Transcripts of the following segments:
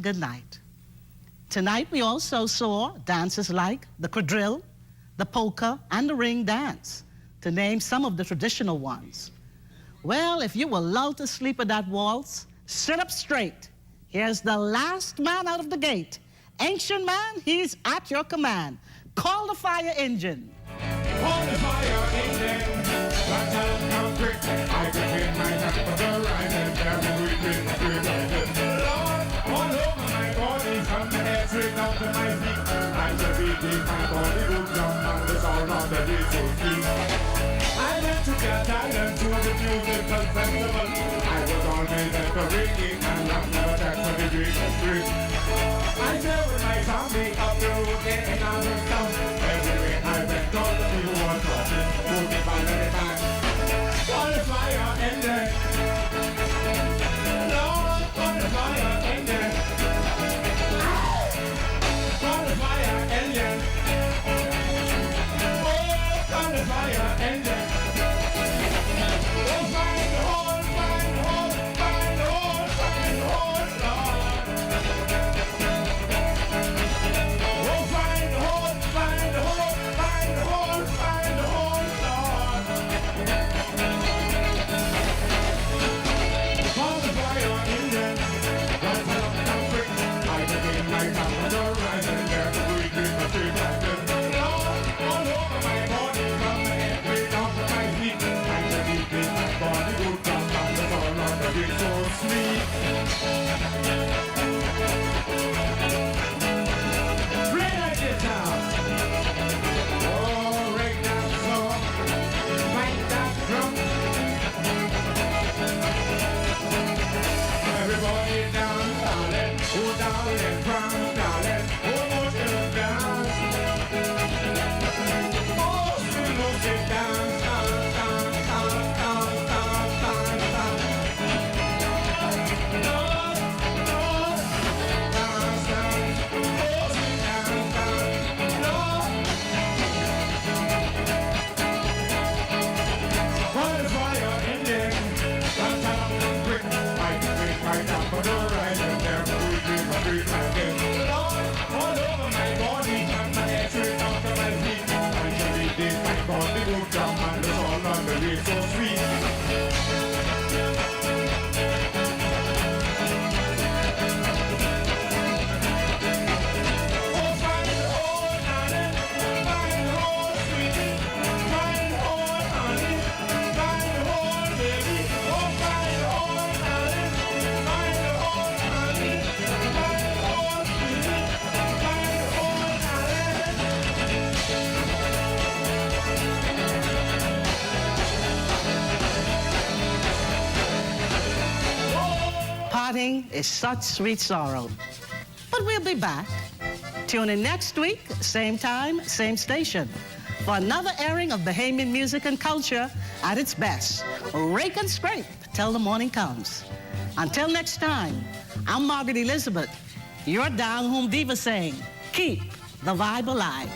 good night. Tonight we also saw dances like the quadrille, the polka, and the ring dance, to name some of the traditional ones. Well, if you were lulled to sleep with that waltz, sit up straight. Here's the last man out of the gate. Ancient man, he's at your command. Call the fire engine. Call the fire engine. That time come quick. I can hit my hand for the ride and carry with me. Lord, all over my body, from the head straight down to my feet. I'm the beating, my body will jump and it's all on the day so sweet. I went to Catalan to the musical festival. I was always at the ringing and I'm never that for the greatest street. I there with my family up the road getting out of town. Everywhere I went, all the people were talking, moving by the time. Call the fire engine. Lord, call the fire engine. Call the fire engine. Oh, call the fire engine. Oh, find the hole, find the hole, find the hole, find the hole, Lord. Oh, find the hole, find the hole, find the hole, find the hole, Lord. Call the fire engine. Run up and quick. I begin my top of the ride and there to breathe in the street like this. Lord, all over my body, from the head way down to my feet. I'm the beating, my body will jump and it's all on the beat so sweet. Play like this now. Oh, break that song, fight that drum. Everybody down, darling, oh darling, from darling, oh motion dance. Oh, still motion dance, dance, dance, dance, dance, dance, dance, dance. Lord, Lord, dance, dance, motion dance, dance, Lord. Call the fire engine. Run down and quick. I can make my top for the ride and there we dream a dream like this. Lord, all over my body, from my head straight down to my feet. I can read this, my body will jump and it's all on the way so sweet. Oh, find the hole, darling, find the hole, sweetie, find the hole, honey, find the hole, baby. Oh, find the hole, darling, find the hole, honey, find the hole, sweetie, find the hole, darling. Parting is such sweet sorrow. But we'll be back. Tune in next week, same time, same station, for another airing of Bahamian music and culture at its best. Rake and scrape till the morning comes. Until next time, I'm Margaret Elizabeth, your down home diva saying, keep the vibe alive.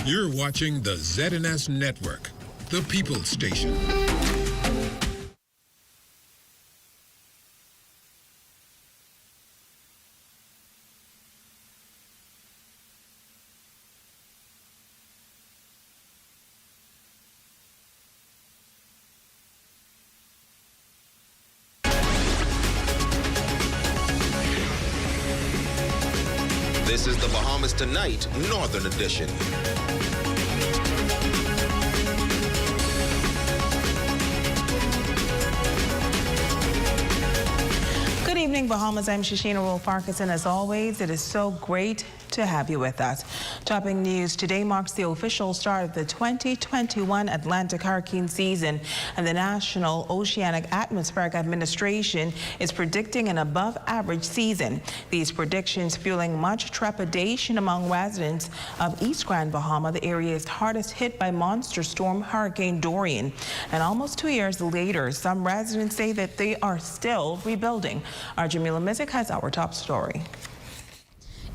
You're watching the ZNS Network, the People's Station. Bahamas Tonight, Northern Edition. Good evening, Bahamas. I'm Shashina Wolf-Farkas, and as always, it is so great to have you with us. Topping news today marks the official start of the 2021 Atlantic hurricane season, and the National Oceanic Atmospheric Administration is predicting an above-average season. These predictions fueling much trepidation among residents of East Grand Bahama, the area's hardest hit by monster storm Hurricane Dorian. And almost 2 years later, some residents say that they are still rebuilding. Our Jamila Mizik has our top story.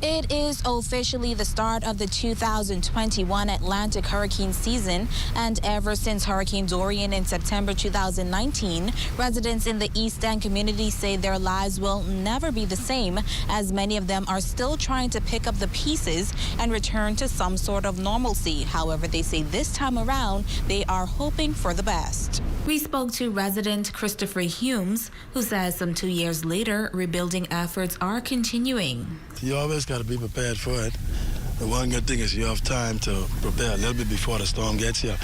It is officially the start of the 2021 Atlantic hurricane season, and ever since Hurricane Dorian in September 2019, residents in the East End community say their lives will never be the same, as many of them are still trying to pick up the pieces and return to some sort of normalcy. However, they say this time around, they are hoping for the best. We spoke to resident Christopher Humes, who says some 2 years later, rebuilding efforts are continuing. You always got to be prepared for it. The one good thing is you have time to prepare a little bit before the storm gets here.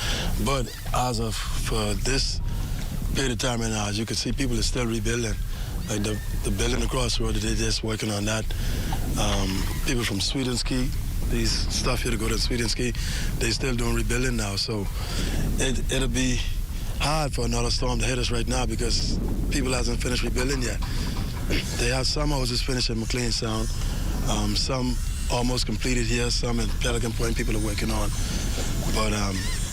But as of for this period of time right now, as you can see, people are still rebuilding. Like the building across the road, they're just working on that. People from Sweden Ski, these stuff here to go to Sweden Ski, they still doing rebuilding now. So it'll be hard for another storm to hit us right now because people hasn't finished rebuilding yet. They have some houses finished in McLean Sound, some almost completed here, some in Pelican Point people are working on. But,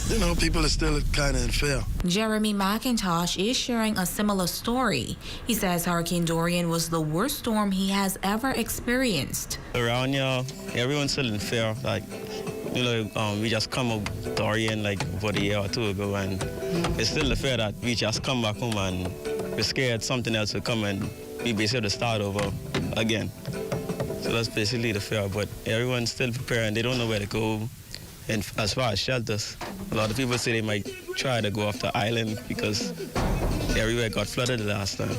you know, people are still kind of in fear. Jeremy McIntosh is sharing a similar story. He says Hurricane Dorian was the worst storm he has ever experienced. Around here, everyone's still in fear. Like, you know, we just come up Dorian like about a year or two ago, and it's still the fear that we just come back home and we're scared something else will come and we basically have to start over again. So that's basically the fear, but everyone's still preparing. They don't know where to go. And as far as shelters, a lot of people say they might try to go off the island because everywhere got flooded the last time.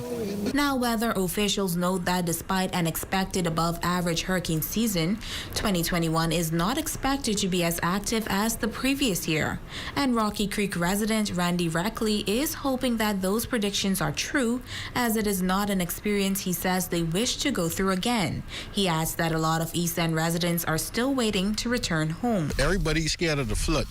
Now, weather officials note that despite an expected above-average hurricane season, 2021 is not expected to be as active as the previous year. And Rocky Creek resident Randy Reckley is hoping that those predictions are true, as it is not an experience he says they wish to go through again. He adds that a lot of East End residents are still waiting to return home. Everybody's scared of the flood.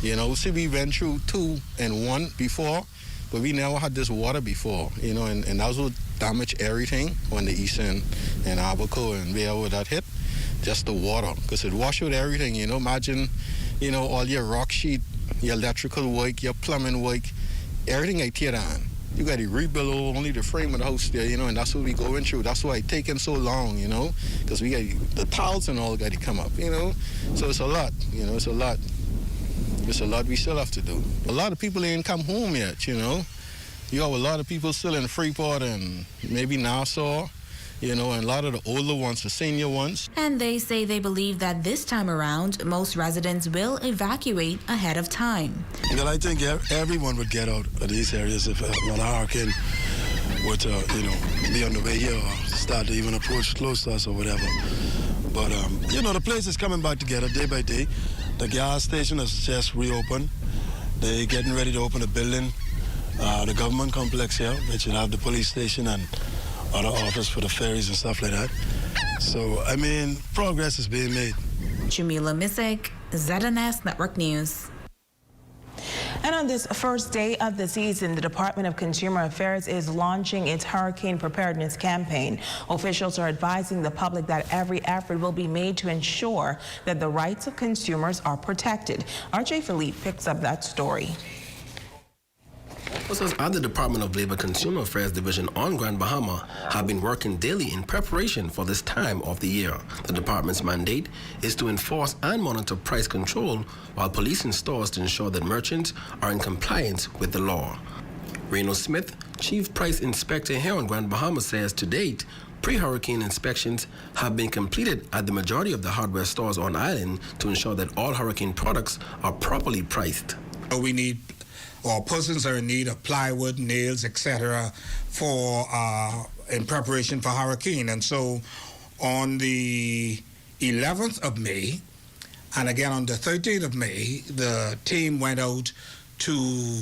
You know, see, we went through 2 and 1 before, but we never had this water before, you know, and that was what damaged everything on the East End and Abaco and wherever that hit, just the water, because it washed out everything, you know. Imagine, you know, all your rock sheet, your electrical work, your plumbing work, everything I tear down. You got to rebuild only the frame of the house there, you know, and that's what we going through. That's why it's taking so long, you know, because we got the tiles and all got to come up, you know. So it's a lot, you know, it's a lot. It's a lot we still have to do. A lot of people ain't come home yet, you know. You have a lot of people still in Freeport and maybe Nassau, you know, and a lot of the older ones, the senior ones. And they say they believe that this time around, most residents will evacuate ahead of time. Well, I think everyone would get out of these areas if when a hurricane were to, you know, be on the way here or start to even approach close to us or whatever. But, you know, the place is coming back together day by day. The gas station has just reopened. They're getting ready to open a building, the government complex here, which will have the police station and other office for the ferries and stuff like that. So, I mean, progress is being made. Jamila Mizik, ZNS Network News. And on this first day of the season, the Department of Consumer Affairs is launching its hurricane preparedness campaign. Officials are advising the public that every effort will be made to ensure that the rights of consumers are protected. RJ Philippe picks up that story. Officers at the Department of Labor Consumer Affairs Division on Grand Bahama have been working daily in preparation for this time of the year. The department's mandate is to enforce and monitor price control while policing stores to ensure that merchants are in compliance with the law. Reno Smith, Chief Price Inspector here on Grand Bahama, says to date, pre-hurricane inspections have been completed at the majority of the hardware stores on island to ensure that all hurricane products are properly priced. We need, or persons are in need of plywood, nails, etc., for in preparation for hurricane. And so on the 11th of May, and again on the 13th of May, the team went out to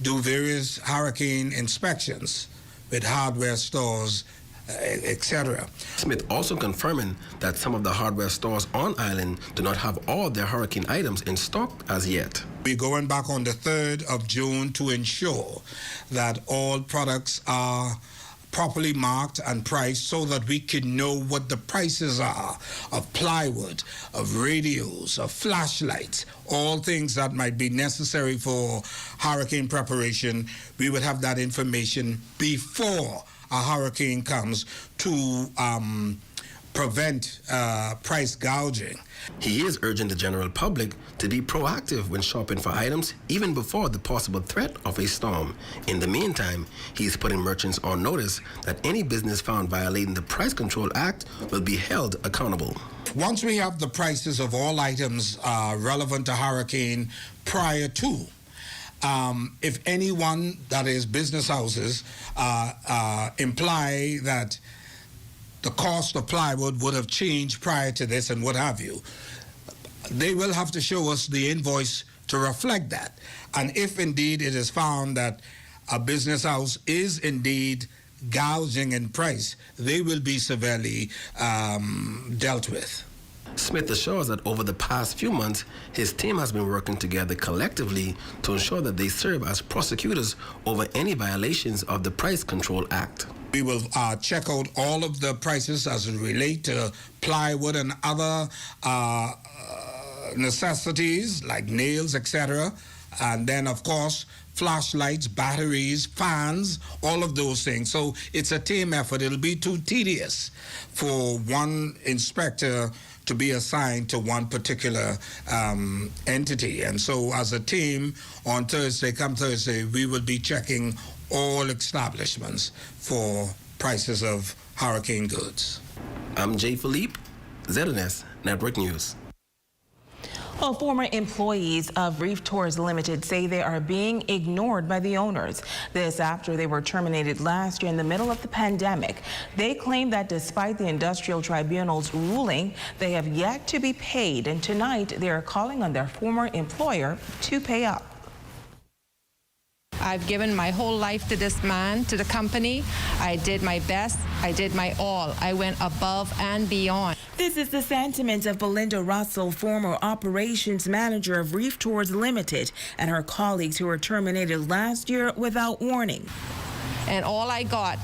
do various hurricane inspections with hardware stores, etc. Smith also confirming that some of the hardware stores on island do not have all their hurricane items in stock as yet. We're going back on the 3rd of June to ensure that all products are properly marked and priced so that we can know what the prices are of plywood, of radios, of flashlights, all things that might be necessary for hurricane preparation. We would have that information before a hurricane comes to prevent price gouging. He is urging the general public to be proactive when shopping for items even before the possible threat of a storm. In the meantime, he is putting merchants on notice that any business found violating the Price Control Act will be held accountable. Once we have the prices of all items relevant to hurricane prior to, if anyone, that is business houses, imply that the cost of plywood would have changed prior to this and what have you, they will have to show us the invoice to reflect that. And if indeed it is found that a business house is indeed gouging in price, they will be severely dealt with. Smith assures that over the past few months, his team has been working together collectively to ensure that they serve as prosecutors over any violations of the Price Control Act. We will check out all of the prices as it relate to plywood and other necessities like nails, etc. And then, of course, flashlights, batteries, fans, all of those things. So it's a team effort. It'll be too tedious for one inspector to be assigned to one particular entity. And so as a team, on Thursday, come Thursday, we will be checking all establishments for prices of hurricane goods. I'm Jay Philippe, ZNS Network News. Well, former employees of Reef Tours Ltd say they are being ignored by the owners. This after they were terminated last year in the middle of the pandemic. They claim that despite the industrial tribunal's ruling, they have yet to be paid, and tonight they are calling on their former employer to pay up. I've given my whole life to this man, to the company. I did my best. I did my all. I went above and beyond. This is the sentiment of Belinda Russell, former operations manager of Reef Tours Ltd, and her colleagues who were terminated last year without warning. And all I got,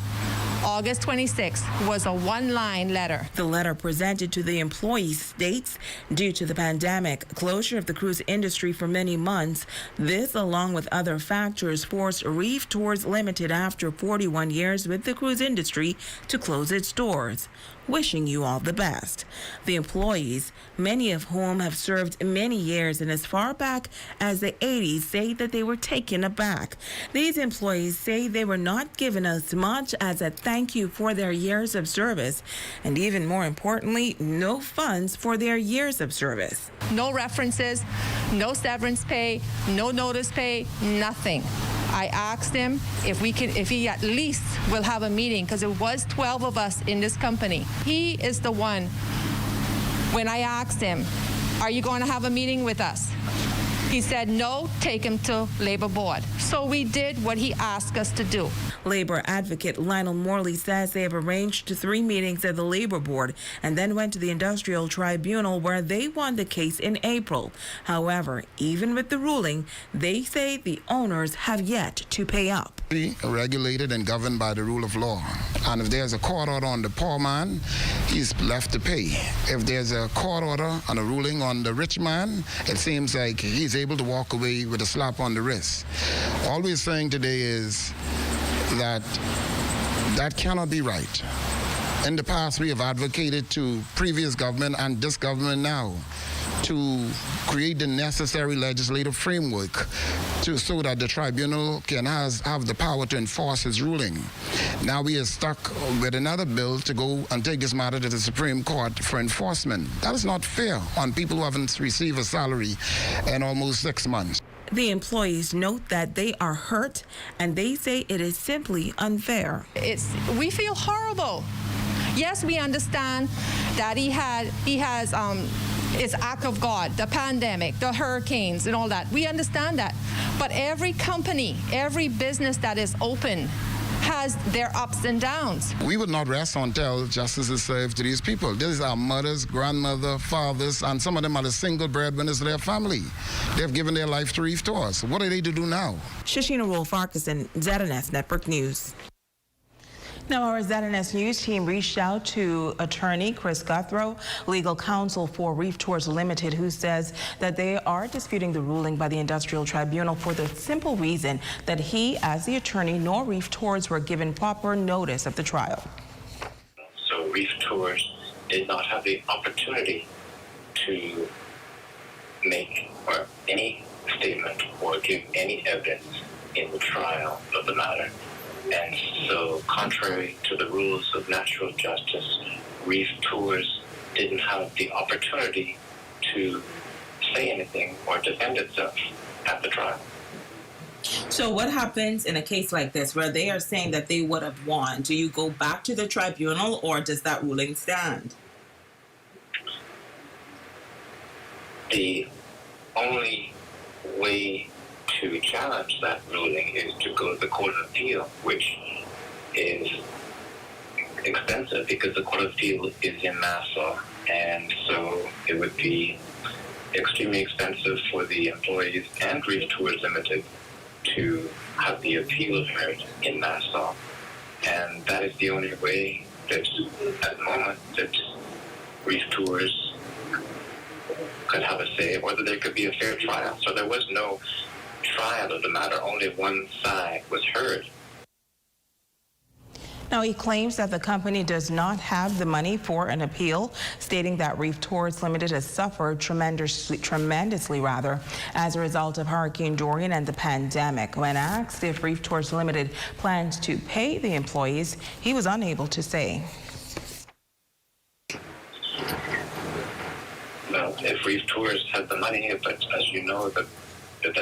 August 26th, was a one-line letter. The letter presented to the employees states, due to the pandemic, closure of the cruise industry for many months, this, along with other factors, forced Reef Tours Ltd, after 41 years with the cruise industry, to close its doors. Wishing you all the best. The employees, many of whom have served many years and as far back as the 80s, say that they were taken aback. These employees say they were not given as much as a thank you for their years of service, and even more importantly, no funds for their years of service. No references, no severance pay, no notice pay, nothing. I asked him if he at least will have a meeting, because it was 12 of us in this company. He is the one, when I asked him, are you going to have a meeting with us? He said, no, take him to Labor Board. So we did what he asked us to do. Labor advocate Lionel Morley says they have arranged 3 meetings at the Labor Board and then went to the Industrial Tribunal, where they won the case in April. However, even with the ruling, they say the owners have yet to pay up. We are regulated and governed by the rule of law. And if there's a court order on the poor man, he's left to pay. If there's a court order and a ruling on the rich man, it seems like he's able to walk away with a slap on the wrist. All we're saying today is that that cannot be right. In the past, we have advocated to previous government and this government now to create the necessary legislative framework so that the tribunal can have the power to enforce its ruling. Now we are stuck with another bill to go and take this matter to the Supreme Court for enforcement. That is not fair on people who haven't received a salary in almost 6 months. The employees note that they are hurt, and they say it is simply unfair. We feel horrible. Yes, we understand that he has it's act of God, the pandemic, the hurricanes, and all that. We understand that. But every company, every business that is open has their ups and downs. We would not rest until justice is served to these people. These are mothers, grandmothers, fathers, and some of them are the single breadwinners of their family. They've given their life to Reef Tours. What are they to do now? Shashina Rolf-Farquharson, ZNS Network News. Now, our ZNS News team reached out to attorney Chris Guthrow, legal counsel for Reef Tours Ltd, who says that they are disputing the ruling by the Industrial Tribunal for the simple reason that he, as the attorney, nor Reef Tours were given proper notice of the trial. So Reef Tours did not have the opportunity to make any statement or give any evidence in the trial of the matter. And so, contrary to the rules of natural justice, Reef Tours didn't have the opportunity to say anything or defend itself at the trial. So what happens in a case like this where they are saying that they would have won? Do you go back to the tribunal, or does that ruling stand? The only way to challenge that ruling is to go to the Court of Appeal, which is expensive because the Court of Appeal is in Nassau, and so it would be extremely expensive for the employees and Reef Tours Ltd to have the appeal heard in Nassau. And that is the only way that, at the moment, that Reef Tours could have a say, or that there could be a fair trial. So there was no trial of the matter, only one side was heard. Now, he claims that the company does not have the money for an appeal, stating that Reef Tours Ltd has suffered tremendously as a result of Hurricane Dorian and the pandemic. When asked if Reef Tours Ltd plans to pay the employees, he was unable to say. Well, if Reef Tours had the money, but as you know, the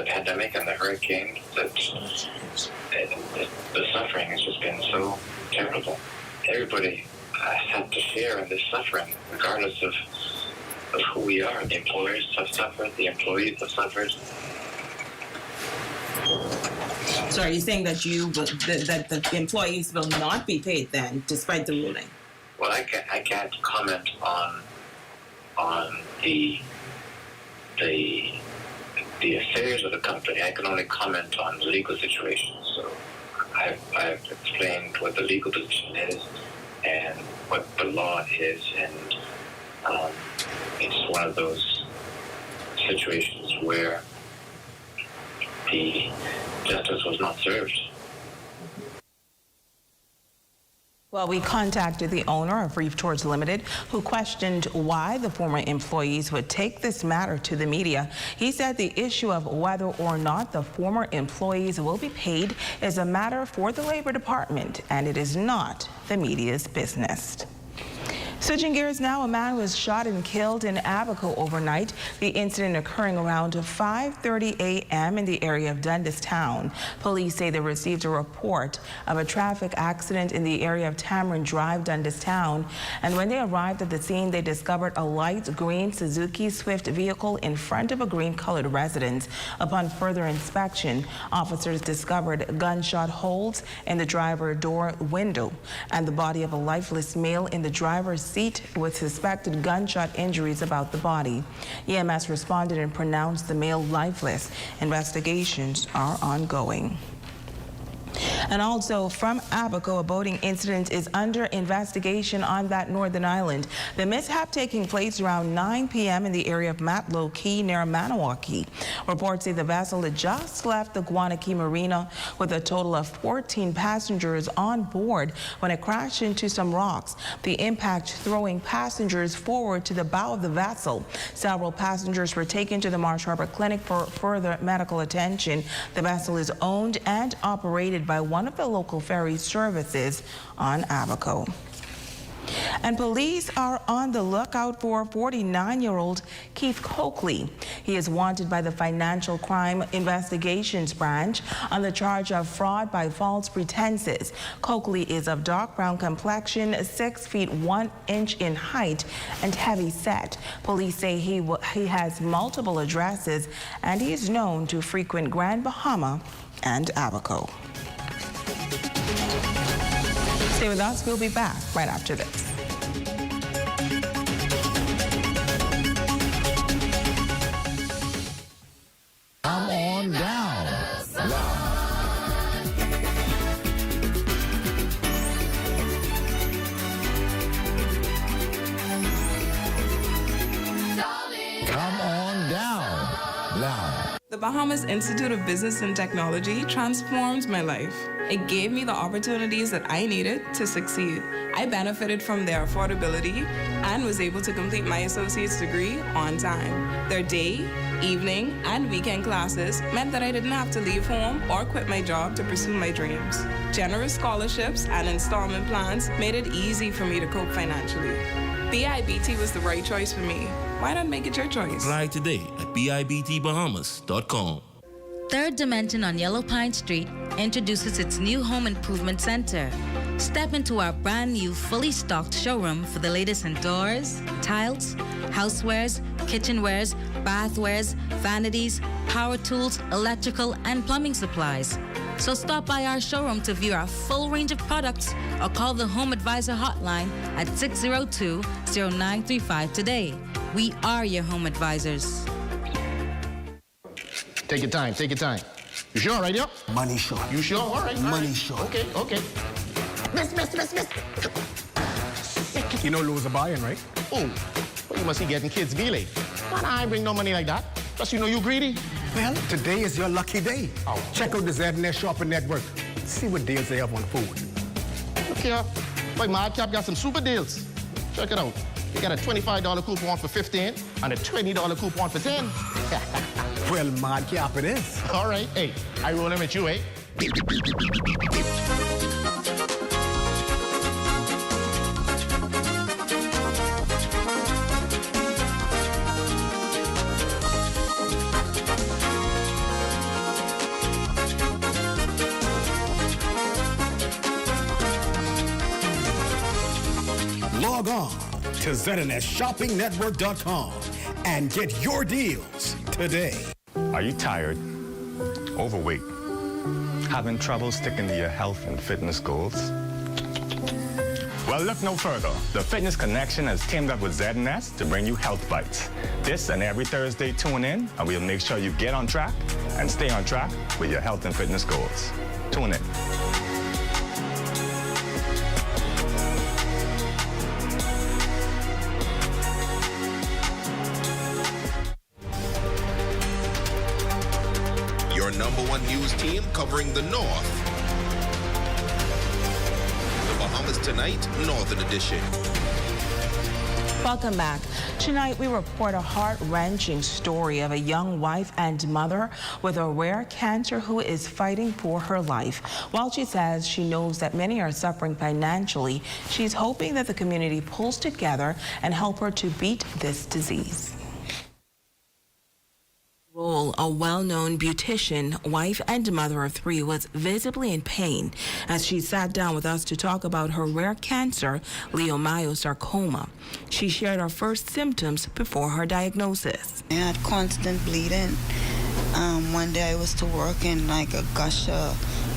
pandemic and the hurricane, that the suffering has just been so terrible. Everybody had to share in this suffering, regardless of who we are. The employers have suffered, the employees have suffered. So are you saying that that the employees will not be paid then, despite the ruling? Well, I can't comment on the affairs of the company. I can only comment on the legal situation. So I've explained what the legal position is and what the law is, and it's one of those situations where the justice was not served. Well, we contacted the owner of Reef Tours Ltd, who questioned why the former employees would take this matter to the media. He said the issue of whether or not the former employees will be paid is a matter for the Labor Department, and it is not the media's business. Switching gears now, a man was shot and killed in Abaco overnight. The incident occurring around 5:30 a.m. in the area of Dundas Town. Police say they received a report of a traffic accident in the area of Tamarind Drive, Dundas Town. And when they arrived at the scene, they discovered a light green Suzuki Swift vehicle in front of a green-colored residence. Upon further inspection, officers discovered gunshot holes in the driver door window and the body of a lifeless male in the driver's seat with suspected gunshot injuries about the body. EMS responded and pronounced the male lifeless. Investigations are ongoing. And also from Abaco, a boating incident is under investigation on that northern island. The mishap taking place around 9 p.m. in the area of Matlow Key near Maniwaki. Reports say the vessel had just left the Guanakee Marina with a total of 14 passengers on board when it crashed into some rocks. The impact throwing passengers forward to the bow of the vessel. Several passengers were taken to the Marsh Harbor Clinic for further medical attention. The vessel is owned and operated by one of the local ferry services on Abaco. And police are on the lookout for 49-year-old Keith Coakley. He is wanted by the Financial Crime Investigations Branch on the charge of fraud by false pretenses. Coakley is of dark brown complexion, 6 feet 1 inch in height, and heavy set. Police say he has multiple addresses and he is known to frequent Grand Bahama and Abaco. Stay with us. We'll be back right after this. Come on down. Come on down. Now. The Bahamas Institute of Business and Technology transformed my life. It gave me the opportunities that I needed to succeed. I benefited from their affordability and was able to complete my associate's degree on time. Their day, evening, and weekend classes meant that I didn't have to leave home or quit my job to pursue my dreams. Generous scholarships and installment plans made it easy for me to cope financially. BIBT was the right choice for me. Why not make it your choice? Apply today at bibtbahamas.com. Third Dimension on Yellow Pine Street introduces its new home improvement center. Step into our brand new, fully stocked showroom for the latest in doors, tiles, housewares, kitchenwares, bathwares, vanities, power tools, electrical, and plumbing supplies. So stop by our showroom to view our full range of products or call the Home Advisor hotline at 602-0935 today. We are your home advisors. Take your time, take your time. You sure, right, yo? Money short. You sure? All right. Money short. Okay, okay. Miss. You know Lou's a buying, right? Oh, well, you must be getting kids' mealy. Man, I ain't bring no money like that. Just you know you greedy. Well, today is your lucky day. Oh. Check out the ZNS Shopping Network. See what deals they have on food. Look here. Boy, Madcap got some super deals. Check it out. You got a $25 coupon for 15 and a $20 coupon for 10. Well, Madcap it is. All right. Hey, I roll in with you, eh? Log on to ZNSShoppingNetwork.com and get your deals today. Are you tired, overweight, having trouble sticking to your health and fitness goals? Well, look no further. The Fitness Connection has teamed up with ZNS to bring you Health Bites. This and every Thursday, tune in, and we'll make sure you get on track and stay on track with your health and fitness goals. Tune in. #1 news team covering the North. The Bahamas Tonight, Northern Edition. Welcome back. Tonight, we report a heart-wrenching story of a young wife and mother with a rare cancer who is fighting for her life. While she says she knows that many are suffering financially, she's hoping that the community pulls together and help her to beat this disease. A well-known beautician, wife and mother of 3, was visibly in pain as she sat down with us to talk about her rare cancer, leiomyosarcoma. She shared her first symptoms before her diagnosis. I had constant bleeding. One day I was to work and like a gush of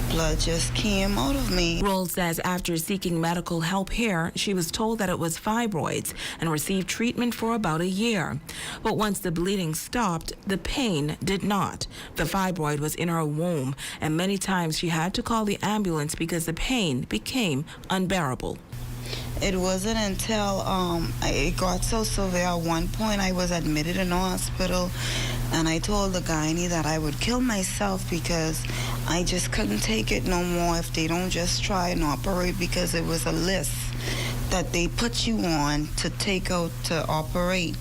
blood just came out of me. Roll says after seeking medical help here, she was told that it was fibroids and received treatment for about a year. But once the bleeding stopped, the pain did not. The fibroid was in her womb, and many times she had to call the ambulance because the pain became unbearable. It wasn't until it got so severe. At one point, I was admitted in the hospital, and I told the gynae that I would kill myself because I just couldn't take it no more if they don't just try and operate, because it was a list that they put you on to take out to operate.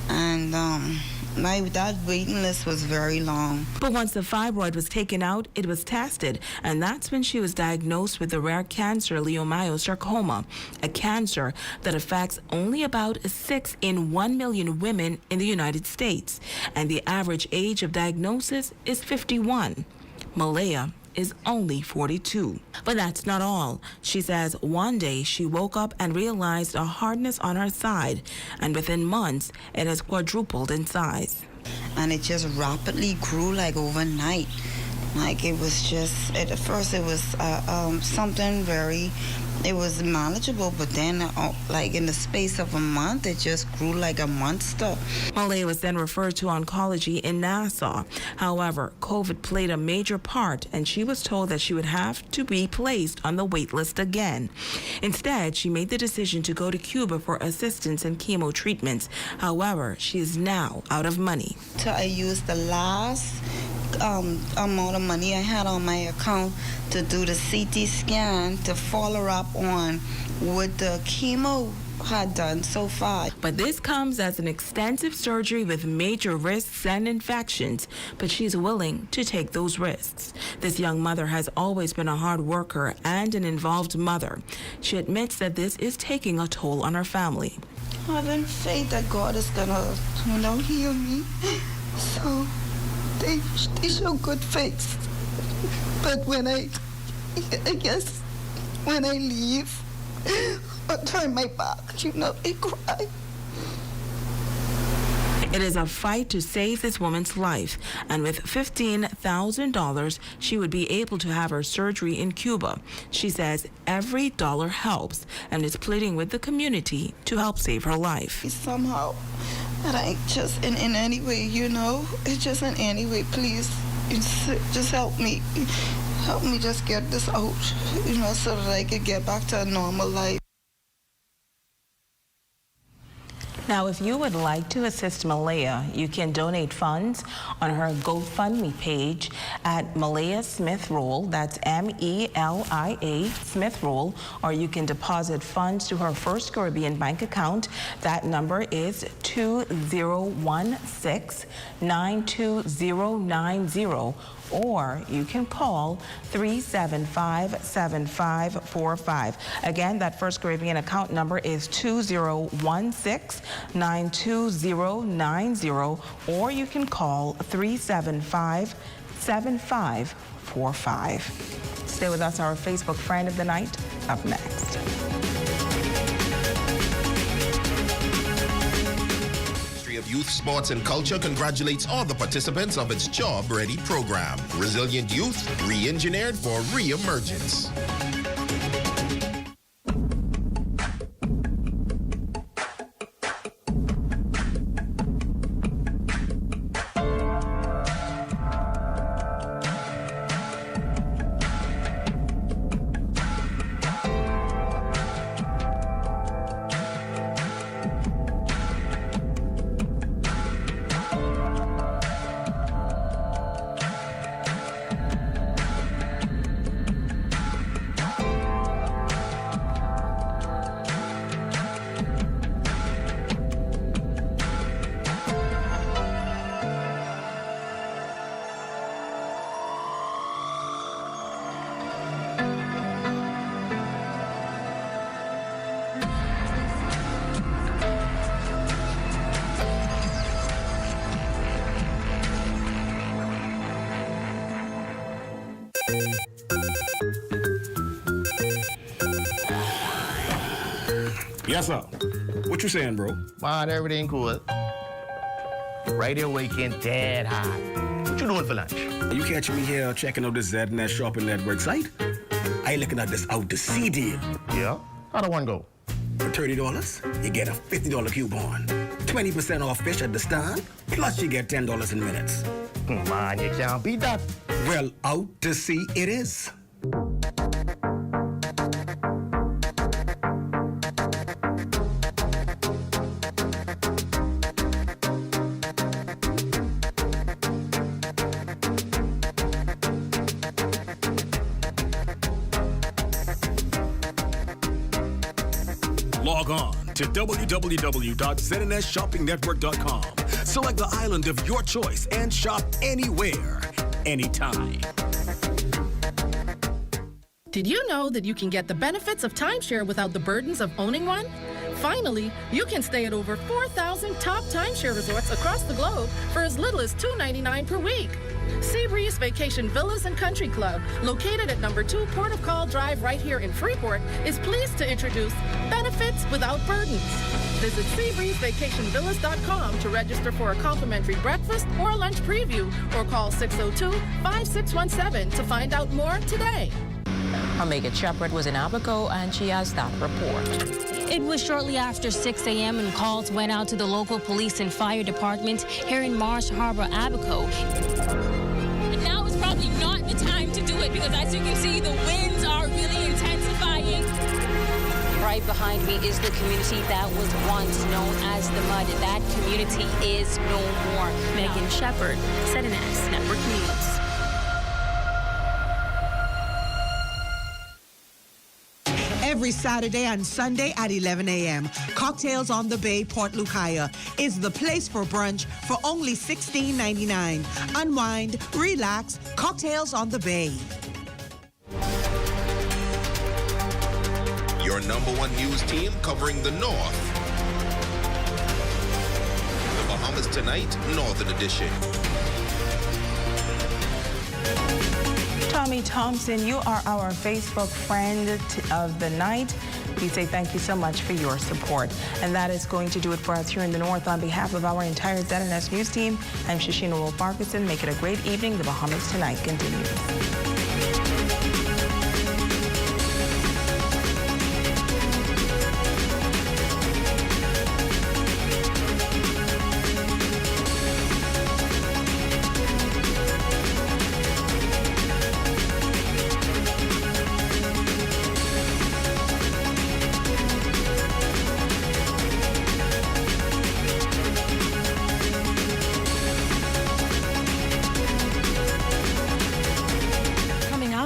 And that waiting list was very long. But once the fibroid was taken out, it was tested, and that's when she was diagnosed with the rare cancer leiomyosarcoma, a cancer that affects only about 6 in 1 million women in the United States, and the average age of diagnosis is 51. Malaya is only 42. But that's not all. She says one day she woke up and realized a hardness on her side, and within months it has quadrupled in size. And it just rapidly grew like overnight. Like it was just, at first it was something very, it was manageable, but then like in the space of a month, it just grew like a monster. Malaya was then referred to oncology in Nassau. However, COVID played a major part, and she was told that she would have to be placed on the wait list again. Instead, she made the decision to go to Cuba for assistance and chemo treatments. However, she is now out of money. So I used the last amount of money I had on my account to do the CT scan to follow up on what the chemo had done so far. But this comes as an extensive surgery with major risks and infections, but she's willing to take those risks. This young mother has always been a hard worker and an involved mother. She admits that this is taking a toll on her family. Having faith that God is gonna, heal me. So they show good faith. But when I guess when I leave or turn my back, they cry. It is a fight to save this woman's life, and with $15,000, she would be able to have her surgery in Cuba. She says every dollar helps and is pleading with the community to help save her life. Somehow, that I just in any way, it's just in any way, please, just help me. Help me just get this out, so that I can get back to a normal life. Now, if you would like to assist Malaya, you can donate funds on her GoFundMe page at Malaya Smith Roll. That's MELIA Smith Roll. Or you can deposit funds to her First Caribbean bank account. That number is 2016-92090. Or you can call 375-7545. Again, that First Caribbean account number is 2016-92090, or you can call 375-7545. Stay with us, our Facebook Friend of the Night, up next. Of Youth, Sports and Culture congratulates all the participants of its Job Ready program. Resilient youth, re-engineered for re-emergence. Yes, sir. What you saying, bro? Man, everything cool. Right here waking dead hot. What you doing for lunch? You catch me here checking out this ZNS Shopping Network site? I looking at this out to sea deal. Yeah? How do one go? For $30, you get a $50 coupon. 20% off fish at the stand, plus you get $10 in minutes. Man, you can't beat that. Well, out to sea it is. Log on to www.znsshoppingnetwork.com. Select the island of your choice and shop anywhere, anytime. Did you know that you can get the benefits of timeshare without the burdens of owning one? Finally, you can stay at over 4,000 top timeshare resorts across the globe for as little as $2.99 per week. Seabreeze Vacation Villas and Country Club, located at number 2 Port of Call Drive right here in Freeport, is pleased to introduce benefits without burdens. Visit seabreezevacationvillas.com to register for a complimentary breakfast or lunch preview, or call 602-5617 to find out more today. Our Megan Shepard was in Abaco, and she has that report. It was shortly after 6 a.m. and calls went out to the local police and fire department here in Marsh Harbor, Abaco. Now is probably not the time to do it because, as you can see, the winds are really intensifying. Right behind me is the community that was once known as the Mud. That community is no more. Megan Shepard, ZNS Network News. Every Saturday and Sunday at 11 a.m., Cocktails on the Bay, Port Lucaya is the place for brunch for only $16.99. Unwind, relax, Cocktails on the Bay. Your #1 news team covering the North. The Bahamas Tonight, Northern Edition. Tommy Thompson, you are our Facebook friend of the night. We say thank you so much for your support. And that is going to do it for us here in the North. On behalf of our entire ZNS News team, I'm Shashina Wolf-Farquharson. Make it a great evening. The Bahamas Tonight continues.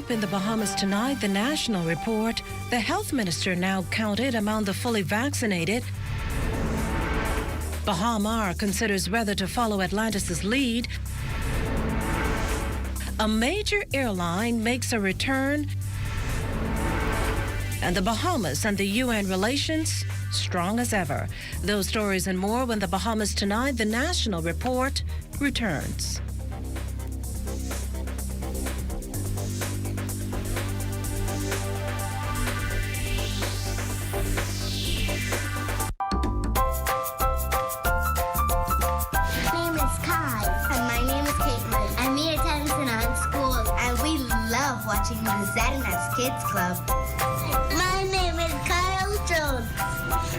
In the Bahamas Tonight, the National Report, the health minister now counted among the fully vaccinated. Bahama considers whether to follow Atlantis' lead. A major airline makes a return. And the Bahamas and the UN relations strong as ever. Those stories and more when the Bahamas Tonight, the National Report, returns. Watching the ZNS Kids Club. My name is Kyle Jones.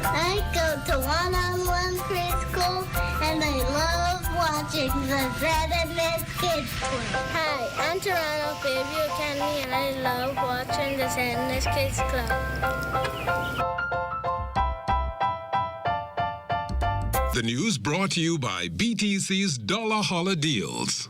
I go to one-on-one preschool and I love watching the ZNS Kids Club. Hi, I'm Toronto Fairview Academy and I love watching the ZNS Kids Club. The news brought to you by BTC's Dollar Holla Deals.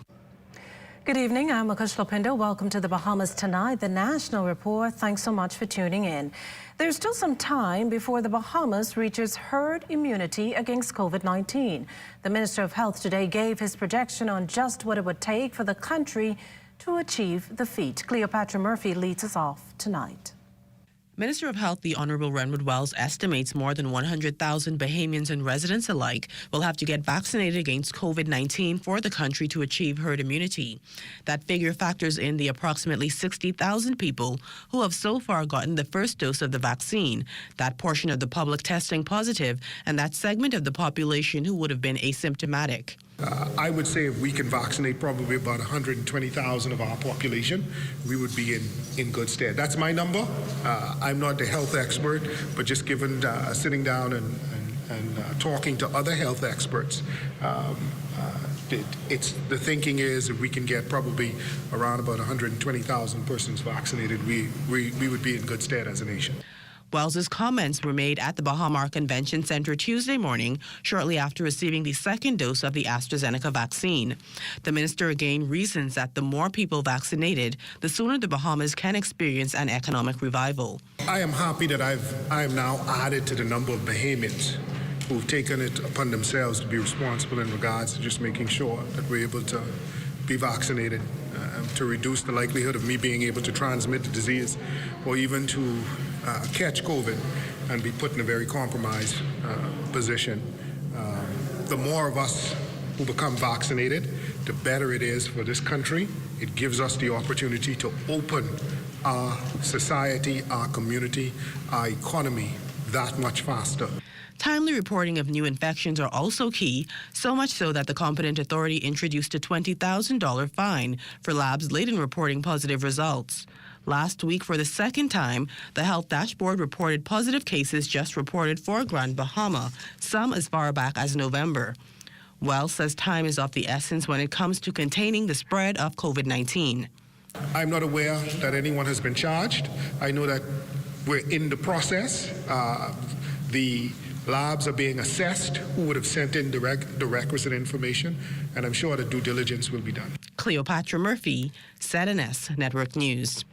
Good evening, I'm Akush Lopindo. Welcome to the Bahamas Tonight, the National Report. Thanks so much for tuning in. There's still some time before the Bahamas reaches herd immunity against COVID-19. The Minister of Health today gave his projection on just what it would take for the country to achieve the feat. Cleopatra Murphy leads us off tonight. Minister of Health, the Honorable Renwood Wells, estimates more than 100,000 Bahamians and residents alike will have to get vaccinated against COVID-19 for the country to achieve herd immunity. That figure factors in the approximately 60,000 people who have so far gotten the first dose of the vaccine, that portion of the public testing positive, and that segment of the population who would have been asymptomatic. I would say if we can vaccinate probably about 120,000 of our population, we would be in good stead. That's my number. I'm not the health expert, but just given sitting down and talking to other health experts, it's the thinking is if we can get probably around about 120,000 persons vaccinated, we would be in good stead as a nation. Wells's comments were made at the Bahama Convention Center Tuesday morning, shortly after receiving the second dose of the AstraZeneca vaccine. The minister again reasons that the more people vaccinated, the sooner the Bahamas can experience an economic revival. I am happy that I am now added to the number of Bahamians who've taken it upon themselves to be responsible in regards to just making sure that we're able to be vaccinated to reduce the likelihood of me being able to transmit the disease or even to catch COVID and be put in a very compromised position. The more of us who become vaccinated, the better it is for this country. It gives us the opportunity to open our society, our community, our economy that much faster. Timely reporting of new infections are also key, so much so that the competent authority introduced a $20,000 fine for labs late in reporting positive results. Last week, for the second time, the Health Dashboard reported positive cases just reported for Grand Bahama, some as far back as November. Wells says time is of the essence when it comes to containing the spread of COVID-19. I'm not aware that anyone has been charged. I know that we're in the process. The labs are being assessed, who would have sent in the requisite information, and I'm sure that due diligence will be done. Cleopatra Murphy, ZNS Network News.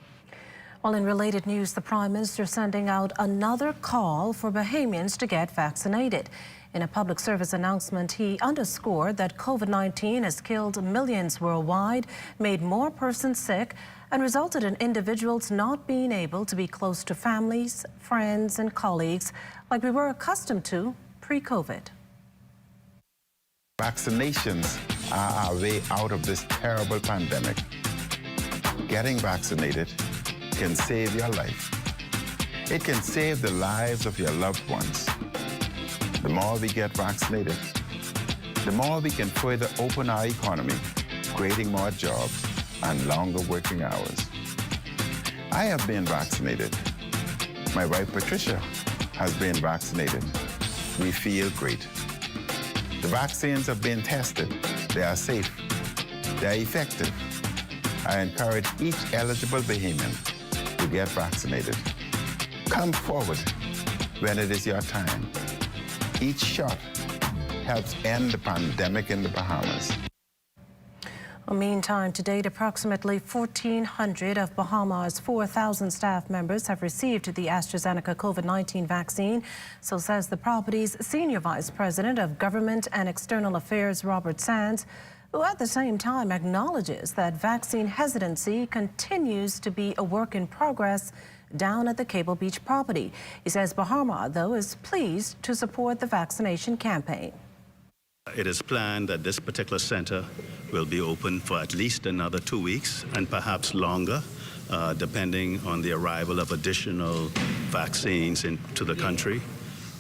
Well, in related news, the Prime Minister sending out another call for Bahamians to get vaccinated. In a public service announcement, he underscored that COVID-19 has killed millions worldwide, made more persons sick, and resulted in individuals not being able to be close to families, friends, and colleagues like we were accustomed to pre-COVID. Vaccinations are our way out of this terrible pandemic. Getting vaccinated can save your life. It can save the lives of your loved ones. The more we get vaccinated, the more we can further open our economy, creating more jobs and longer working hours. I have been vaccinated. My wife Patricia has been vaccinated. We feel great. The vaccines have been tested. They are safe. They are effective. I encourage each eligible Bahamian to get vaccinated. Come forward when it is your time. Each shot helps end the pandemic in the Bahamas. Meantime, to date, approximately 1,400 of Bahamas' 4,000 staff members have received the AstraZeneca COVID-19 vaccine, so says the property's Senior Vice President of Government and External Affairs, Robert Sands, who at the same time acknowledges that vaccine hesitancy continues to be a work in progress down at the Cable Beach property. He says Bahama, though, is pleased to support the vaccination campaign. It is planned that this particular center will be open for at least another 2 weeks and perhaps longer, depending on the arrival of additional vaccines into the country.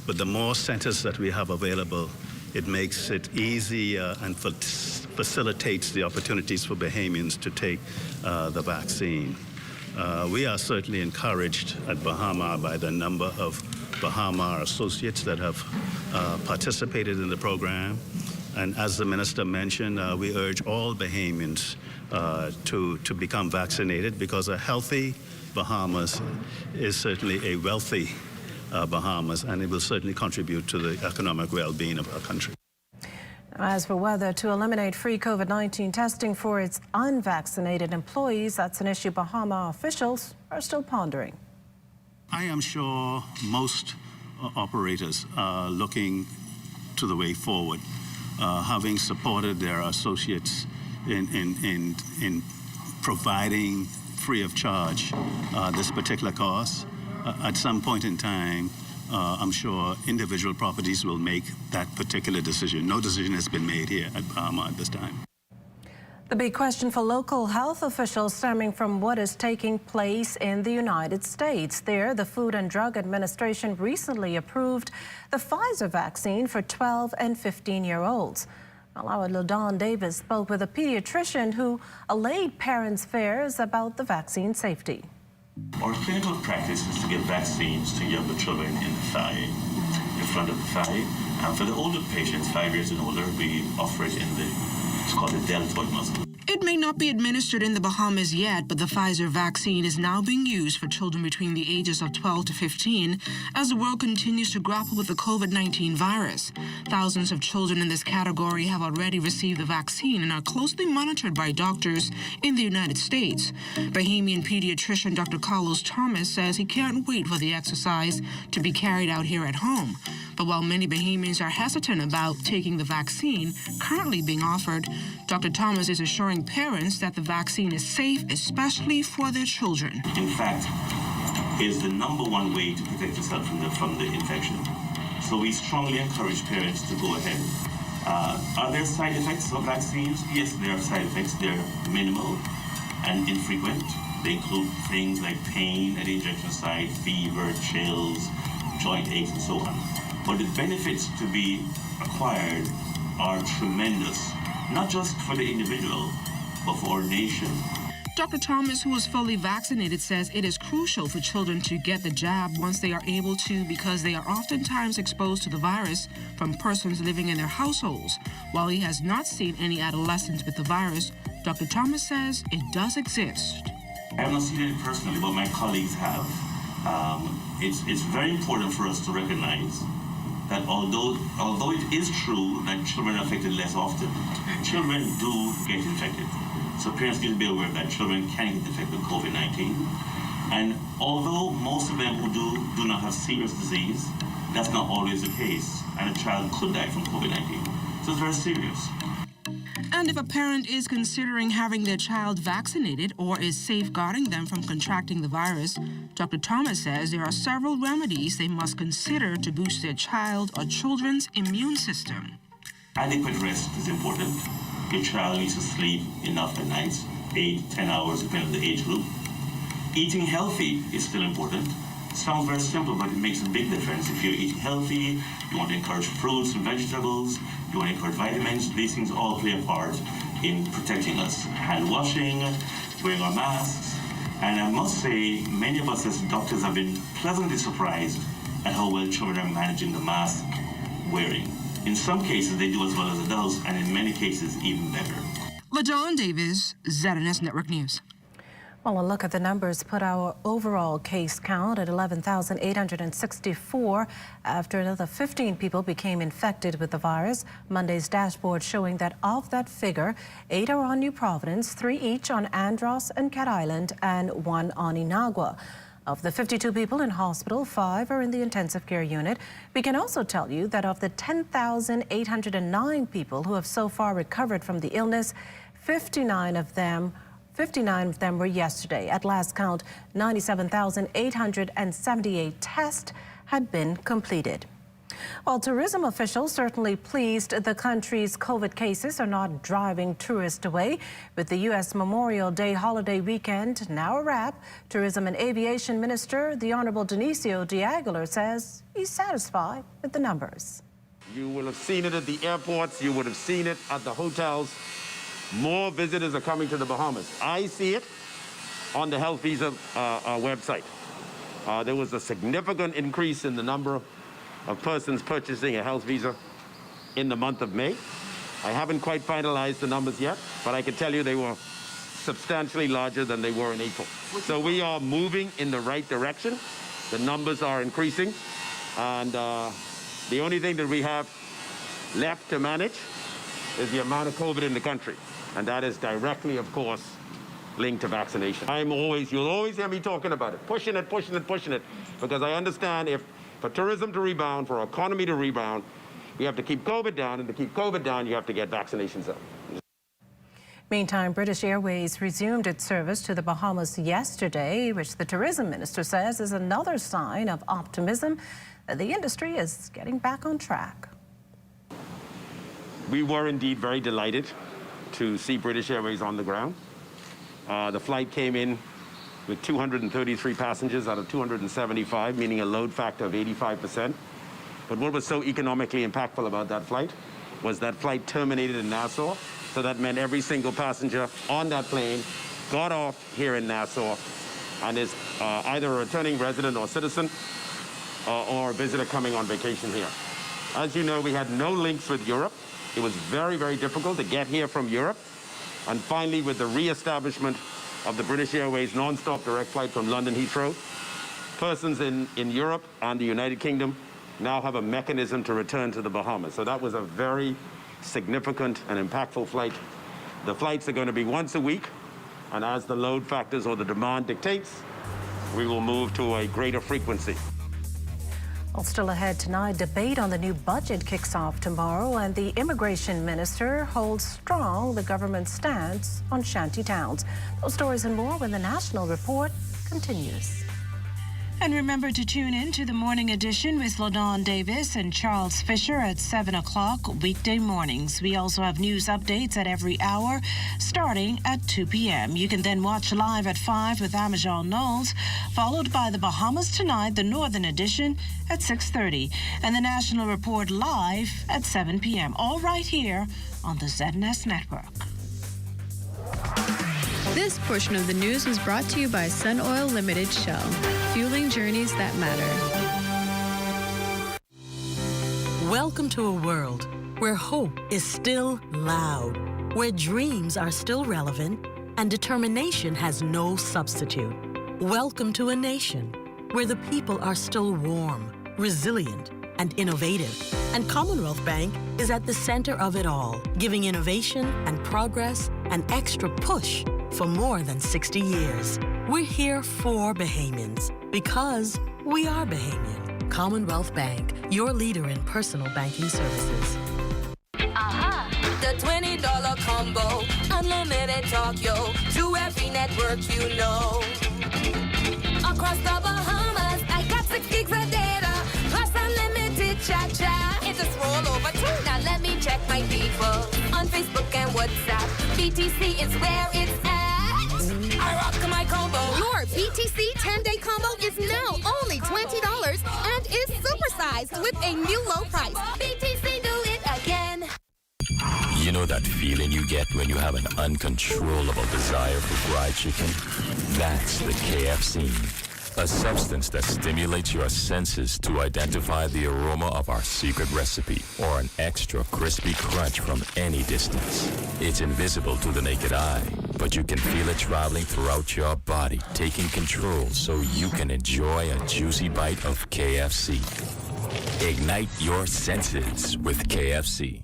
But the more centers that we have available, it makes it easier and facilitates the opportunities for Bahamians to take the vaccine. We are certainly encouraged at Bahama by the number of Bahama associates that have participated in the program. And as the minister mentioned, we urge all Bahamians to become vaccinated, because a healthy Bahamas is certainly a wealthy Bahamas, and it will certainly contribute to the economic well-being of our country. As for whether to eliminate free COVID-19 testing for its unvaccinated employees, that's an issue Bahama officials are still pondering. I am sure most operators are looking to the way forward, having supported their associates in providing free of charge this particular cost. At some point in time, I'm sure individual properties will make that particular decision. No decision has been made here at Bahama at this time. The big question for local health officials stemming from what is taking place in the United States. There, the Food and Drug Administration recently approved the Pfizer vaccine for 12 and 15-year-olds. Our LaDon Davis spoke with a pediatrician who allayed parents' fears about the vaccine safety. Our clinical practice is to give vaccines to younger children in the thigh, in front of the thigh. And for the older patients, 5 years and older, we offer it in it's called the deltoid muscle. It may not be administered in the Bahamas yet, but the Pfizer vaccine is now being used for children between the ages of 12 to 15 as the world continues to grapple with the COVID-19 virus. Thousands of children in this category have already received the vaccine and are closely monitored by doctors in the United States. Bahamian pediatrician Dr. Carlos Thomas says he can't wait for the exercise to be carried out here at home. But while many Bahamians are hesitant about taking the vaccine currently being offered, Dr. Thomas is assuring parents that the vaccine is safe, especially for their children. In fact, is the #1 way to protect yourself from the infection. So we strongly encourage parents to go ahead. Are there side effects of vaccines? Yes, there are side effects. They're minimal and infrequent. They include things like pain at the injection site, fever, chills, joint aches, and so on. But the benefits to be acquired are tremendous, not just for the individual, but for our nation. Dr. Thomas, who is fully vaccinated, says it is crucial for children to get the jab once they are able to because they are oftentimes exposed to the virus from persons living in their households. While he has not seen any adolescents with the virus, Dr. Thomas says it does exist. I have not seen it personally, but my colleagues have. It's very important for us to recognize that although it is true that children are affected less often, children do get infected. So parents need to be aware that children can get infected with COVID-19. And although most of them who do not have serious disease, that's not always the case. And a child could die from COVID-19. So it's very serious. And if a parent is considering having their child vaccinated or is safeguarding them from contracting the virus, Dr. Thomas says there are several remedies they must consider to boost their child or children's immune system. Adequate rest is important. Your child needs to sleep enough at night, 8, 10 hours, depending on the age group. Eating healthy is still important. Sounds very simple, but it makes a big difference. If you're eating healthy, you want to encourage fruits and vegetables, you want to encourage vitamins, these things all play a part in protecting us. Hand washing, wearing our masks, and I must say, many of us as doctors have been pleasantly surprised at how well children are managing the mask wearing. In some cases, they do as well as adults, and in many cases, even better. LaDawn Davis, ZNS Network News. Well, a look at the numbers put our overall case count at 11,864 after another 15 people became infected with the virus. Monday's dashboard showing that of that figure, 8 are on New Providence, 3 each on Andros and Cat Island, and 1 on Inagua. Of the 52 people in hospital, 5 are in the intensive care unit. We can also tell you that of the 10,809 people who have so far recovered from the illness, 59 of them were yesterday. At last count, 97,878 tests had been completed. While tourism officials certainly pleased the country's COVID cases are not driving tourists away, with the U.S. Memorial Day holiday weekend now a wrap, Tourism and Aviation Minister, the Honorable Dionisio de Aguilar, says he's satisfied with the numbers. You will have seen it at the airports. You would have seen it at the hotels. More visitors are coming to the Bahamas. I see it on the health visa website. There was a significant increase in the number of persons purchasing a health visa in the month of May. I haven't quite finalized the numbers yet, but I can tell you they were substantially larger than they were in April. So we are moving in the right direction. The numbers are increasing, and the only thing that we have left to manage is the amount of COVID in the country. And that is directly, of course, linked to vaccination. You'll always hear me talking about it, pushing it, because I understand if for tourism to rebound, for our economy to rebound, we have to keep COVID down, and to keep COVID down, you have to get vaccinations up. Meantime, British Airways resumed its service to the Bahamas yesterday, which the tourism minister says is another sign of optimism that the industry is getting back on track. We were indeed very delighted to see British Airways on the ground. The flight came in with 233 passengers out of 275, meaning a load factor of 85%. But what was so economically impactful about that flight was that flight terminated in Nassau, so that meant every single passenger on that plane got off here in Nassau and is either a returning resident or citizen or a visitor coming on vacation here. As you know, we had no links with Europe. It was very, very difficult to get here from Europe. And finally, with the re-establishment of the British Airways non-stop direct flight from London Heathrow, persons in Europe and the United Kingdom now have a mechanism to return to the Bahamas. So that was a very significant and impactful flight. The flights are going to be once a week, and as the load factors or the demand dictates, we will move to a greater frequency. Well, still ahead tonight, debate on the new budget kicks off tomorrow, and the immigration minister holds strong the government's stance on shantytowns. Those stories and more when the National Report continues. And remember to tune in to the morning edition with LaDawn Davis and Charles Fisher at 7 o'clock weekday mornings. We also have news updates at every hour, starting at 2 p.m. You can then watch live at 5 with Amajal Knowles, followed by the Bahamas Tonight, the Northern Edition, at 6:30, and the National Report live at 7 p.m. All right here on the ZNS Network. This portion of the news was brought to you by Sun Oil Limited Shell, fueling journeys that matter. Welcome to a world where hope is still loud, where dreams are still relevant, and determination has no substitute. Welcome to a nation where the people are still warm, resilient, and innovative. And Commonwealth Bank is at the center of it all, giving innovation and progress an extra push for more than 60 years. We're here for Bahamians because we are Bahamian. Commonwealth Bank, your leader in personal banking services. The $20 combo, unlimited talk, yo, to every network you know. Across the Bahamas, I got 6 gigs of data, plus unlimited chat. It's a roll over too. Now let me check my people on Facebook and WhatsApp. BTC is where it's at. I rock my combo. Your BTC 10-day combo is now only $20 and is supersized with a new low price. BTC, do it again. You know that feeling you get when you have an uncontrollable desire for fried chicken? That's the KFC. A substance that stimulates your senses to identify the aroma of our secret recipe or an extra crispy crunch from any distance. It's invisible to the naked eye, but you can feel it traveling throughout your body, taking control so you can enjoy a juicy bite of KFC. Ignite your senses with KFC.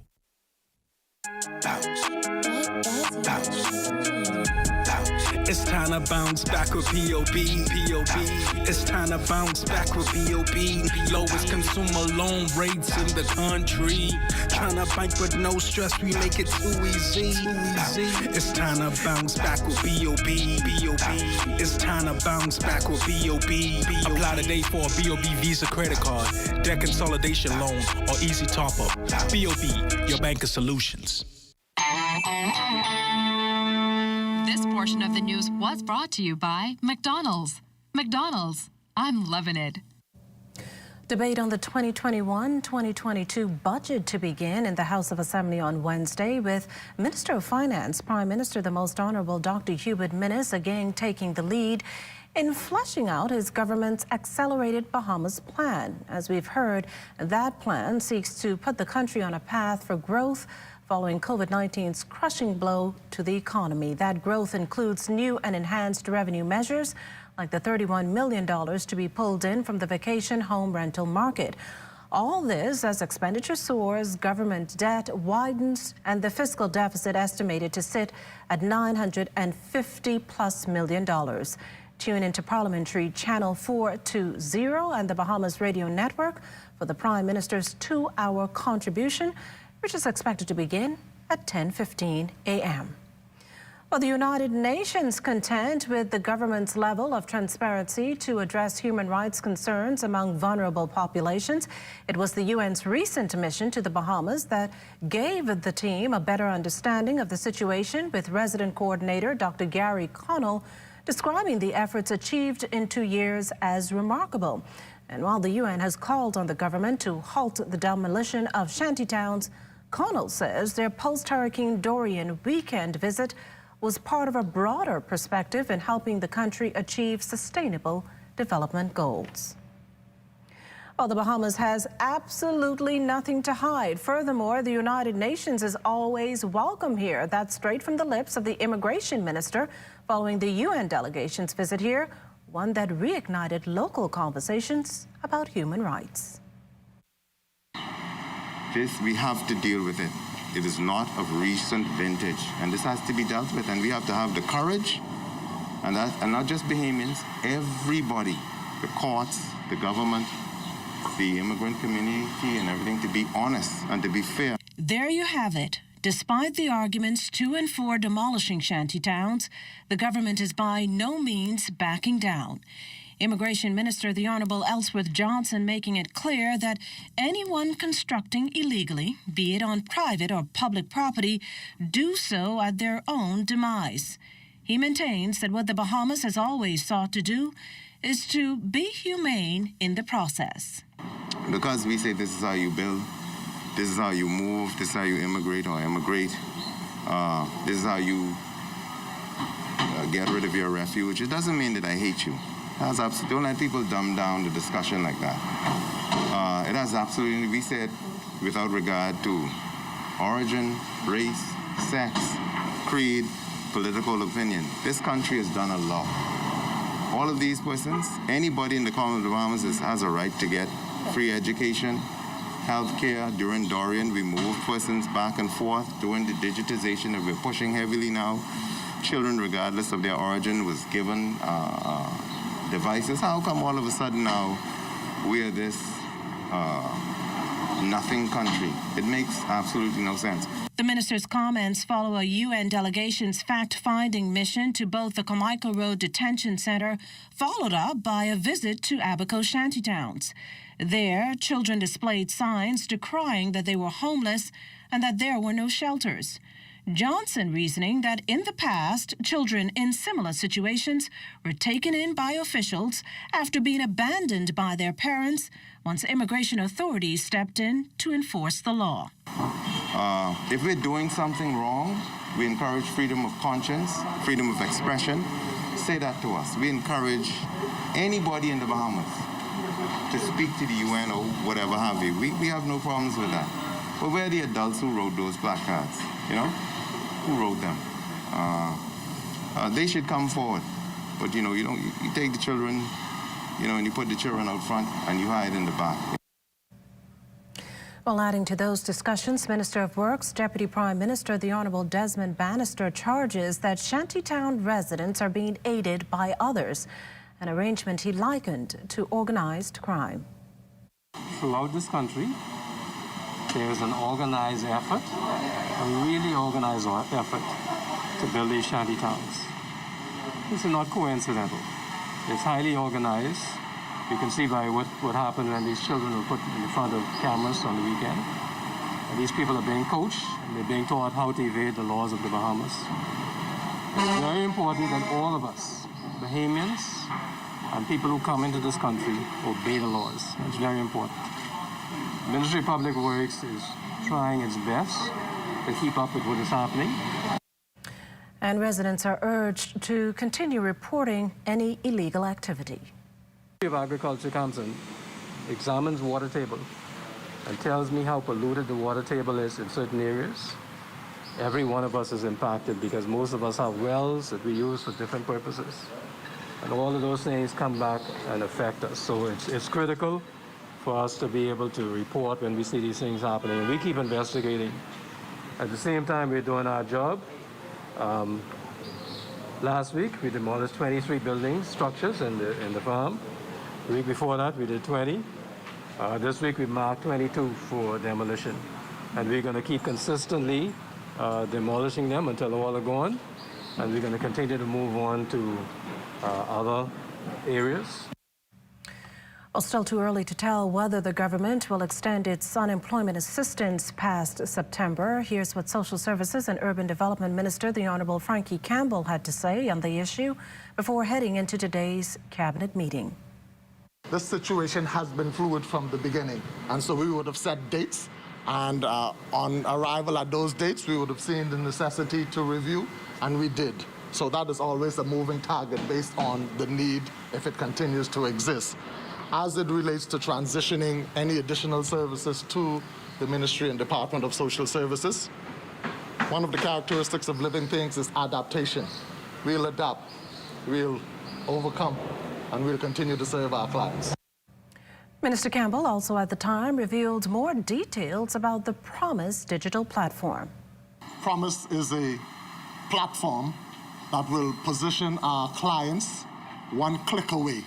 It's time to bounce back with P.O.B. It's time to bounce back with P.O.B. Lowest consumer loan rates in the country. Trying to bank with no stress, we make it too easy. It's time to bounce back with B.O.B. It's time to bounce back with B.O.B. Apply today for a B.O.B. Visa credit card, debt consolidation loan, or easy top-up. B.O.B. your bank of solutions. This portion of the news was brought to you by McDonald's. McDonald's, I'm loving it. Debate on the 2021-2022 budget to begin in the House of Assembly on Wednesday, with Minister of Finance, Prime Minister the Most Honourable Dr. Hubert Minnis again taking the lead in fleshing out his government's accelerated Bahamas plan. As we've heard, that plan seeks to put the country on a path for growth following COVID-19's crushing blow to the economy. That growth includes new and enhanced revenue measures, like the $31 million to be pulled in from the vacation home rental market. All this as expenditure soars, government debt widens, and the fiscal deficit estimated to sit at $950+ million. Tune into Parliamentary Channel 420 and the Bahamas Radio Network for the Prime Minister's 2-hour contribution, which is expected to begin at 10:15 a.m. Well, the United Nations content with the government's level of transparency to address human rights concerns among vulnerable populations. It was the UN's recent mission to the Bahamas that gave the team a better understanding of the situation, with resident coordinator Dr. Gary Connell describing the efforts achieved in 2 years as remarkable. And while the UN has called on the government to halt the demolition of shantytowns, Connell says their post-Hurricane Dorian weekend visit was part of a broader perspective in helping the country achieve sustainable development goals. Well, the Bahamas has absolutely nothing to hide. Furthermore, the United Nations is always welcome here. That's straight from the lips of the immigration minister following the UN delegation's visit here, one that reignited local conversations about human rights. This, we have to deal with it. It is not of recent vintage, and this has to be dealt with, and we have to have the courage, and not just Bahamians, everybody, the courts, the government, the immigrant community and everything, to be honest and to be fair. There you have it. Despite the arguments to and for demolishing shantytowns, the government is by no means backing down. Immigration Minister the Honourable Ellsworth Johnson making it clear that anyone constructing illegally, be it on private or public property, do so at their own demise. He maintains that what the Bahamas has always sought to do is to be humane in the process. Because we say this is how you build, this is how you move, this is how you immigrate or emigrate, this is how you get rid of your refuge, it doesn't mean that I hate you. Don't let people dumb down the discussion like that. It has absolutely, we said, without regard to origin, race, sex, creed, political opinion. This country has done a lot. All of these persons, anybody in the Commonwealth of the Bahamas has a right to get free education, health care. During Dorian, we moved persons back and forth. During the digitization that we're pushing heavily now, children, regardless of their origin, was given devices. How come all of a sudden now we are this nothing country? It makes absolutely no sense. The minister's comments follow a UN delegation's fact-finding mission to both the Carmichael Road Detention Center, followed up by a visit to Abaco shantytowns. There, children displayed signs decrying that they were homeless and that there were no shelters. Johnson reasoning that in the past, children in similar situations were taken in by officials after being abandoned by their parents once immigration authorities stepped in to enforce the law. If we're doing something wrong, we encourage freedom of conscience, freedom of expression. Say that to us. We encourage anybody in the Bahamas to speak to the UN or whatever have you. We have no problems with that. But we're the adults who wrote those placards, you know? Who wrote them? They should come forward. But, you know, you take the children, you know, and you put the children out front and you hide in the back. Well, adding to those discussions, Minister of Works, Deputy Prime Minister the Honourable Desmond Bannister charges that shantytown residents are being aided by others, an arrangement he likened to organised crime. Throughout this country, there is an organised effort, a really organised effort to build these shantytowns. This is not coincidental. It's highly organised. You can see by what happened when these children were put in front of cameras on the weekend. And these people are being coached, and they're being taught how to evade the laws of the Bahamas. It's very important that all of us, Bahamians and people who come into this country, obey the laws. It's very important. The Ministry of Public Works is trying its best to keep up with what is happening. And residents are urged to continue reporting any illegal activity. The Ministry of Agriculture comes in, examines water table, and tells me how polluted the water table is in certain areas. Every one of us is impacted because most of us have wells that we use for different purposes. And all of those things come back and affect us. So it's critical for us to be able to report when we see these things happening. And we keep investigating. At the same time, we're doing our job. Last week, we demolished 23 building structures in the farm. The week before that, we did 20. This week, we marked 22 for demolition. And we're going to keep consistently demolishing them until all are gone. And we're going to continue to move on to other areas. Well, still too early to tell whether the government will extend its unemployment assistance past September. Here's what Social Services and Urban Development Minister, the Honourable Frankie Campbell, had to say on the issue before heading into today's cabinet meeting. This situation has been fluid from the beginning, and so we would have set dates, and on arrival at those dates, we would have seen the necessity to review, and we did. So that is always a moving target based on the need if it continues to exist. as it relates to transitioning any additional services to the Ministry and Department of Social Services. One of the characteristics of living things is adaptation. We'll adapt, we'll overcome, and we'll continue to serve our clients. Minister Campbell also at the time revealed more details about the Promise digital platform. Promise is a platform that will position our clients one click away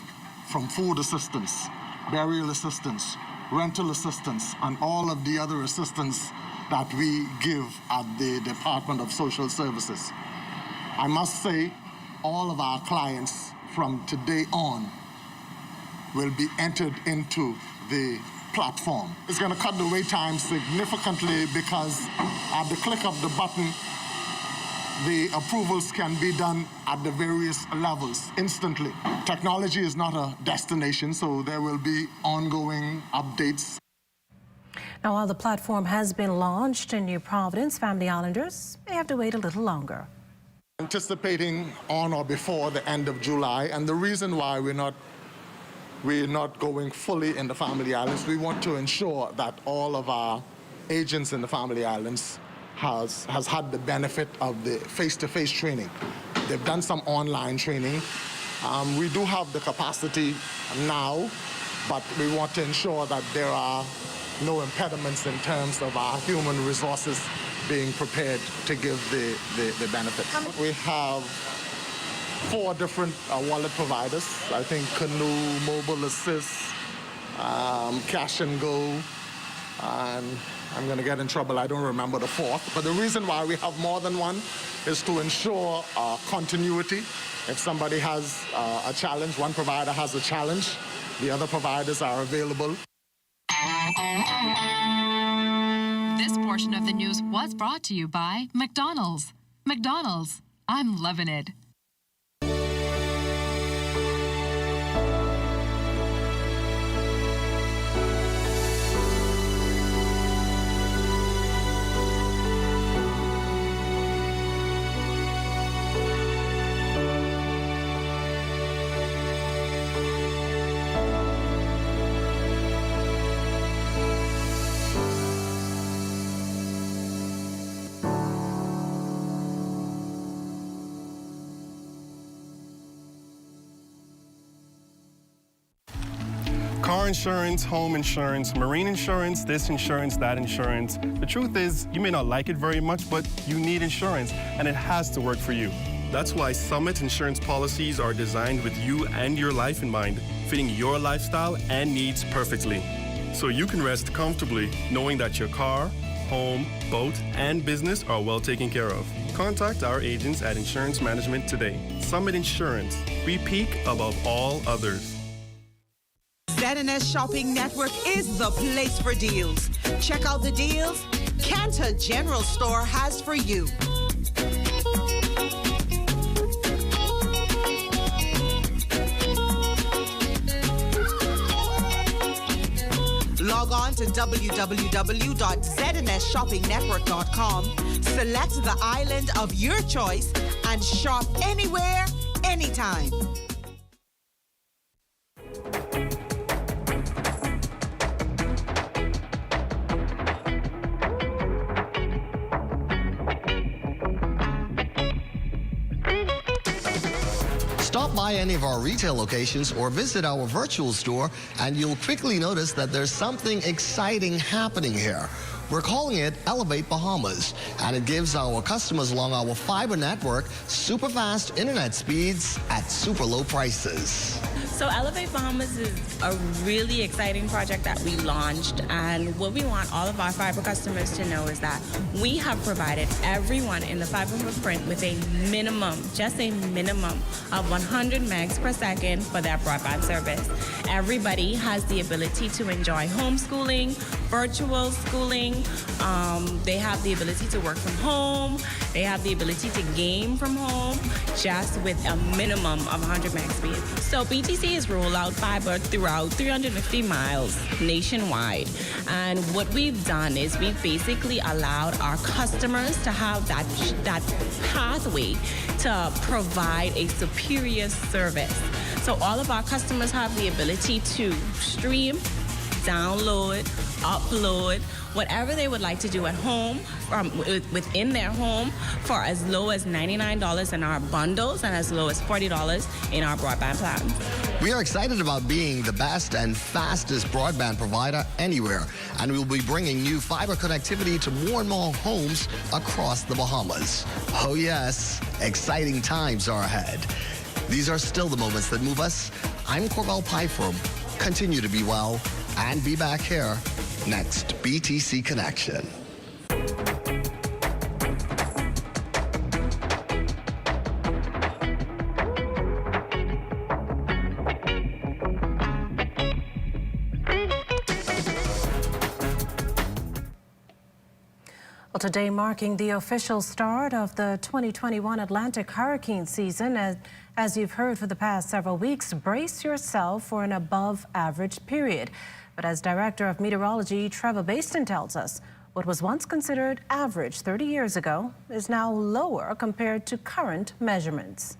from food assistance, burial assistance, rental assistance, and all of the other assistance that we give at the Department of Social Services. I must say, all of our clients from today on will be entered into the platform. It's going to cut the wait time significantly because at the click of the button, the approvals can be done at the various levels instantly. Technology is not a destination, so there will be ongoing updates. Now, while the platform has been launched in New Providence, Family Islanders may have to wait a little longer. Anticipating on or before the end of July, and the reason why we're not going fully in the Family Islands, we want to ensure that all of our agents in the Family Islands has had the benefit of the face-to-face training. They've done some online training. We do have the capacity now, but we want to ensure that there are no impediments in terms of our human resources being prepared to give the benefits. We have 4 different wallet providers. I think Canoe, Mobile Assist, Cash and Go, and I'm going to get in trouble, I don't remember the 4th. But the reason why we have more than one is to ensure continuity. If somebody has a challenge, one provider has a challenge, the other providers are available. This portion of the news was brought to you by McDonald's. McDonald's, I'm loving it. Car insurance, home insurance, marine insurance, this insurance, that insurance. The truth is, you may not like it very much, but you need insurance, and it has to work for you. That's why Summit insurance policies are designed with you and your life in mind, fitting your lifestyle and needs perfectly. So you can rest comfortably knowing that your car, home, boat, and business are well taken care of. Contact our agents at Insurance Management today. Summit Insurance. We peak above all others. ZNS Shopping Network is the place for deals. Check out the deals Cantor General Store has for you. Log on to www.znsshoppingnetwork.com, select the island of your choice, and shop anywhere, anytime. Stop by any of our retail locations or visit our virtual store and you'll quickly notice that there's something exciting happening here. We're calling it Elevate Bahamas, and it gives our customers along our fiber network super fast internet speeds at super low prices. So Elevate Bahamas is a really exciting project that we launched, and what we want all of our fiber customers to know is that we have provided everyone in the fiber footprint with a minimum, just a minimum of 100 megs per second for their broadband service. Everybody has the ability to enjoy homeschooling, virtual schooling. They have the ability to work from home. They have the ability to game from home, just with a minimum of 100 meg speed. So BTC has rolled out fiber throughout 350 miles nationwide. And what we've done is we've basically allowed our customers to have that pathway to provide a superior service. So all of our customers have the ability to stream, download, upload, whatever they would like to do at home, within their home, for as low as $99 in our bundles and as low as $40 in our broadband plans. We are excited about being the best and fastest broadband provider anywhere, and we'll be bringing new fiber connectivity to more and more homes across the Bahamas. Oh yes, exciting times are ahead. These are still the moments that move us. I'm Corbell Pyfrom. Continue to be well and be back here next BTC Connection. Well, today marking the official start of the 2021 Atlantic hurricane season. As you've heard for the past several weeks, brace yourself for an above-average period. But as Director of Meteorology Trevor Baston tells us, what was once considered average 30 years ago is now lower compared to current measurements.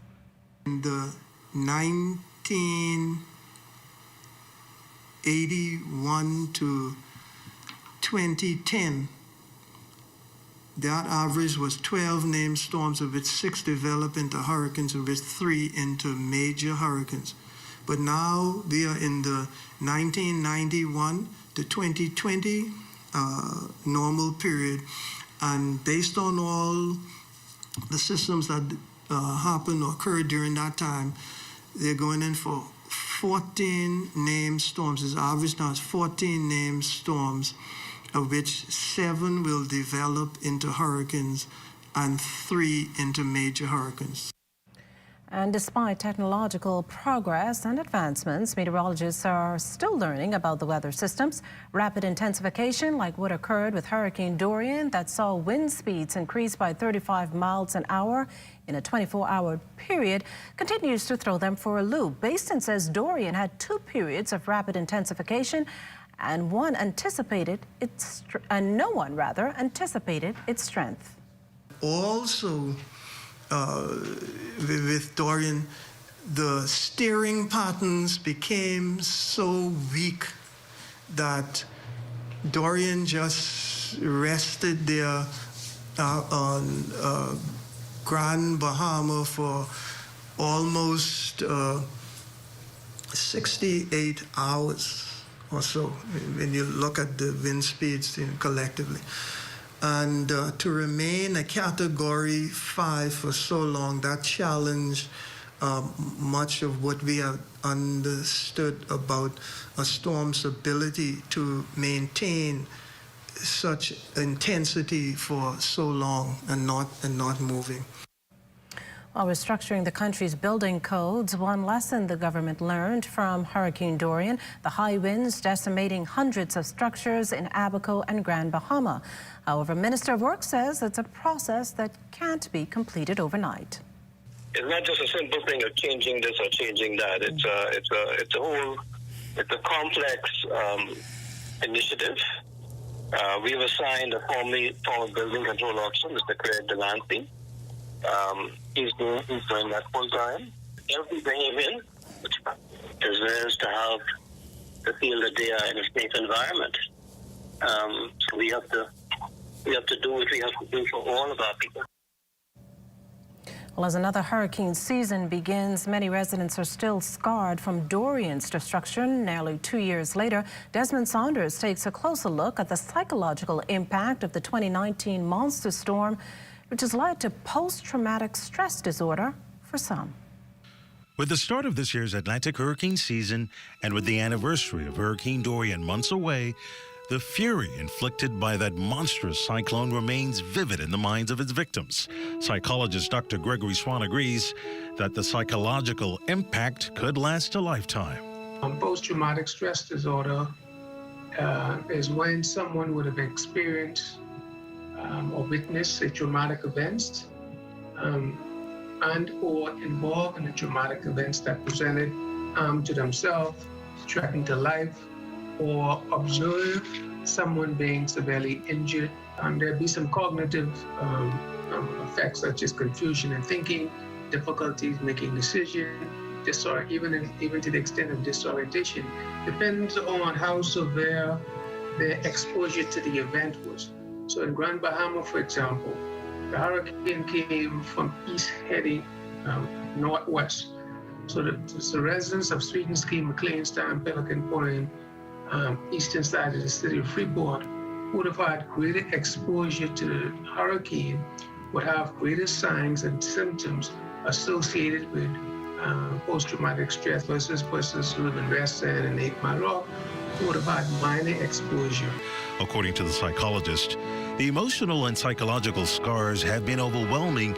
In the 1981 to 2010, that average was 12 named storms, of which 6 developed into hurricanes, of which 3 into major hurricanes. But now we are in the 1991 to 2020 normal period, and based on all the systems that happened or occurred during that time, they're going in for 14 named storms. His average now is 14 named storms, of which 7 will develop into hurricanes and 3 into major hurricanes. And despite technological progress and advancements, meteorologists are still learning about the weather systems. Rapid intensification, like what occurred with Hurricane Dorian, that saw wind speeds increase by 35 miles an hour in a 24-hour period, continues to throw them for a loop. Baston says Dorian had 2 periods of rapid intensification, and no one anticipated its strength. Also, with Dorian, the steering patterns became so weak that Dorian just rested there on Grand Bahama for almost 68 hours or so, when you look at the wind speeds collectively. And to remain a Category 5 for so long, that challenged much of what we have understood about a storm's ability to maintain such intensity for so long and not moving. While restructuring the country's building codes, one lesson the government learned from Hurricane Dorian: the high winds decimating hundreds of structures in Abaco and Grand Bahama. However, Minister of Work says it's a process that can't be completed overnight. It's not just a simple thing of changing this or changing that. It's a complex initiative. We've assigned a former building control officer, Mr. Craig Delancey. He's doing that full time. Every Bahamian deserves to feel that they are in a safe environment. So we have to do what we have to do for all of our people. Well, as another hurricane season begins, many residents are still scarred from Dorian's destruction. Nearly 2 years later, Desmond Saunders takes a closer look at the psychological impact of the 2019 monster storm, which has led to post-traumatic stress disorder for some. With the start of this year's Atlantic hurricane season and with the anniversary of Hurricane Dorian months away, the fury inflicted by that monstrous cyclone remains vivid in the minds of its victims. Psychologist Dr. Gregory Swan agrees that the psychological impact could last a lifetime. Post-traumatic stress disorder is when someone would have experienced or witnessed a traumatic event and or involved in the traumatic events that presented to themselves, threatened to life, or observe someone being severely injured. There'd be some cognitive effects such as confusion in thinking, difficulties making decisions, even to the extent of disorientation, depends on how severe their exposure to the event was. So in Grand Bahama, for example, the hurricane came from east heading northwest. So the residents of Sweetens Key, McLeanstown, Pelican Point, eastern side of the city of Freeport would have had greater exposure to the hurricane, would have greater signs and symptoms associated with post-traumatic stress versus persons who live in West End and 8 Mile Rock who would have had minor exposure. According to the psychologist, the emotional and psychological scars have been overwhelming,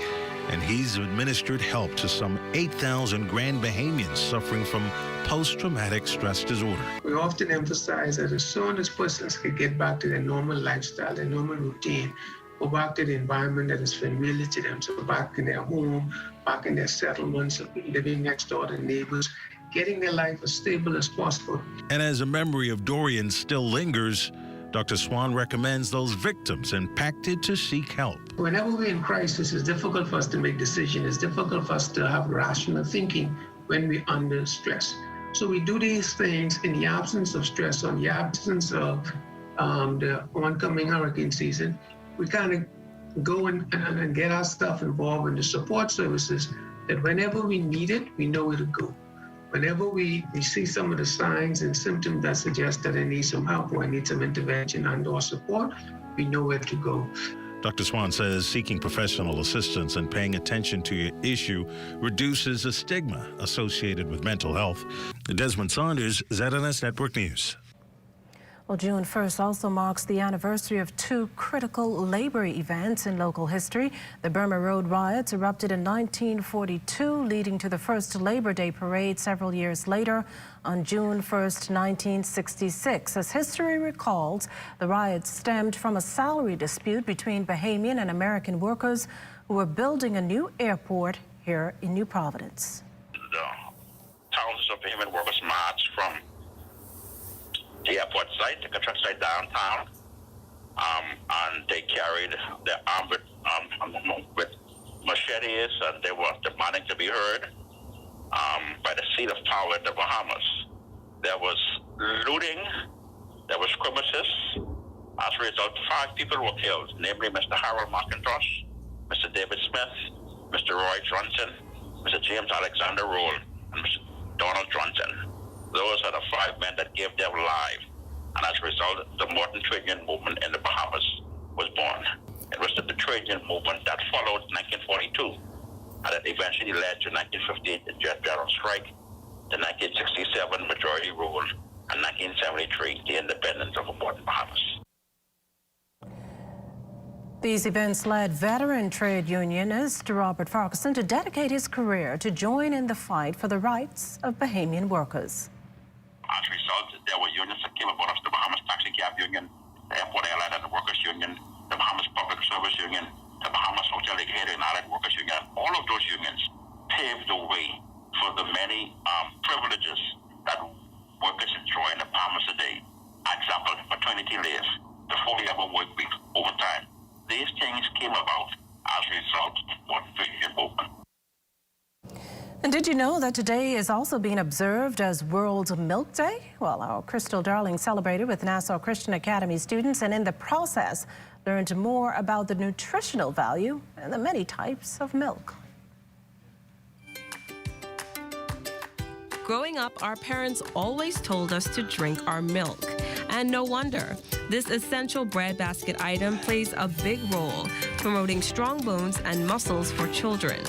and he's administered help to some 8,000 Grand Bahamians suffering from post-traumatic stress disorder. We often emphasize that as soon as persons can get back to their normal lifestyle, their normal routine, go back to the environment that is familiar to them, so back in their home, back in their settlements, living next door to neighbors, getting their life as stable as possible. And as a memory of Dorian still lingers, Dr. Swan recommends those victims impacted to seek help. Whenever we're in crisis, it's difficult for us to make decisions. It's difficult for us to have rational thinking when we're under stress. So we do these things in the absence of stress, or in the absence of the oncoming hurricane season. We kind of go and get our stuff involved in the support services that whenever we need it, we know where to go. Whenever we see some of the signs and symptoms that suggest that I need some help or I need some intervention and/or support, we know where to go. Dr. Swan says seeking professional assistance and paying attention to your issue reduces the stigma associated with mental health. Desmond Saunders, ZNS Network News. Well, June 1st also marks the anniversary of two critical labor events in local history. The Burma Road riots erupted in 1942, leading to the first Labor Day parade several years later on June 1st, 1966. As history recalls, the riots stemmed from a salary dispute between Bahamian and American workers who were building a new airport here in New Providence. The thousands of Bahamian workers marched from the airport site, the construction site downtown, and they carried their arm with machetes, and they were demanding to be heard by the seat of power in the Bahamas. There was looting, there was skirmishes. As a result, 5 people were killed, namely Mr. Harold McIntosh, Mr. David Smith, Mr. Roy Johnson, Mr. James Alexander Roll, and Mr. Donald Johnson. Those are the 5 men that gave their lives, and as a result, the modern trade union movement in the Bahamas was born. It was the trade union movement that followed 1942, and it eventually led to 1958, the general strike, the 1967 majority rule, and 1973, the independence of the modern Bahamas. These events led veteran trade unionist Robert Farquharson to dedicate his career to join in the fight for the rights of Bahamian workers. As a result, there were unions that came about us, the Bahamas Taxi Cab Union, the Airport Airline and the Workers Union, the Bahamas Public Service Union, the Bahamas Hotel Catering and Allied Workers Union. All of those unions paved the way for the many privileges that workers enjoy in the Bahamas today. Example, maternity leave, the 40-hour work week, overtime. These things came about as a result of what trade union movement. And did you know that today is also being observed as World Milk Day? Well, our Crystal Darling celebrated with Nassau Christian Academy students, and in the process learned more about the nutritional value and the many types of milk. Growing up, our parents always told us to drink our milk. And no wonder. This essential breadbasket item plays a big role promoting strong bones and muscles for children.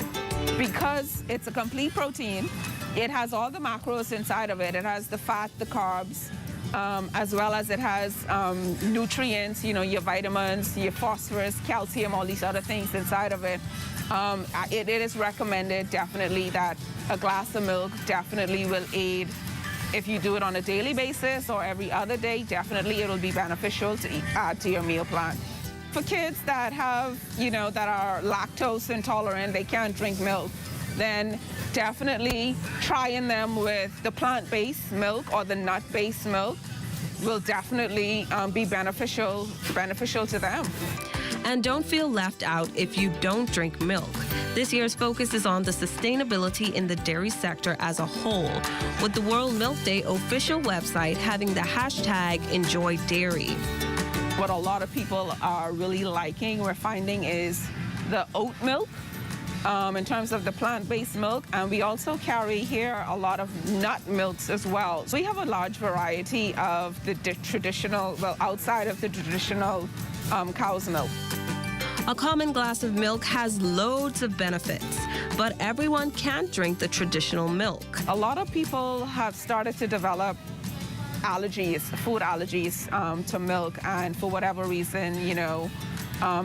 Because it's a complete protein, it has all the macros inside of it. It has the fat, the carbs, as well as it has nutrients, you know, your vitamins, your phosphorus, calcium, all these other things inside of it. It is recommended definitely that a glass of milk definitely will aid. If you do it on a daily basis or every other day, definitely it'll be beneficial to add to your meal plan. For kids that have, you know, that are lactose intolerant, they can't drink milk, then definitely trying them with the plant-based milk or the nut-based milk will definitely be beneficial to them. And don't feel left out if you don't drink milk. This year's focus is on the sustainability in the dairy sector as a whole, with the World Milk Day official website having the hashtag #EnjoyDairy. What a lot of people are really liking, we're finding, is the oat milk in terms of the plant-based milk. And we also carry here a lot of nut milks as well. So we have a large variety of the traditional, well, outside of the traditional cow's milk. A common glass of milk has loads of benefits, but everyone can't drink the traditional milk. A lot of people have started to develop allergies, food allergies to milk, and for whatever reason, you know,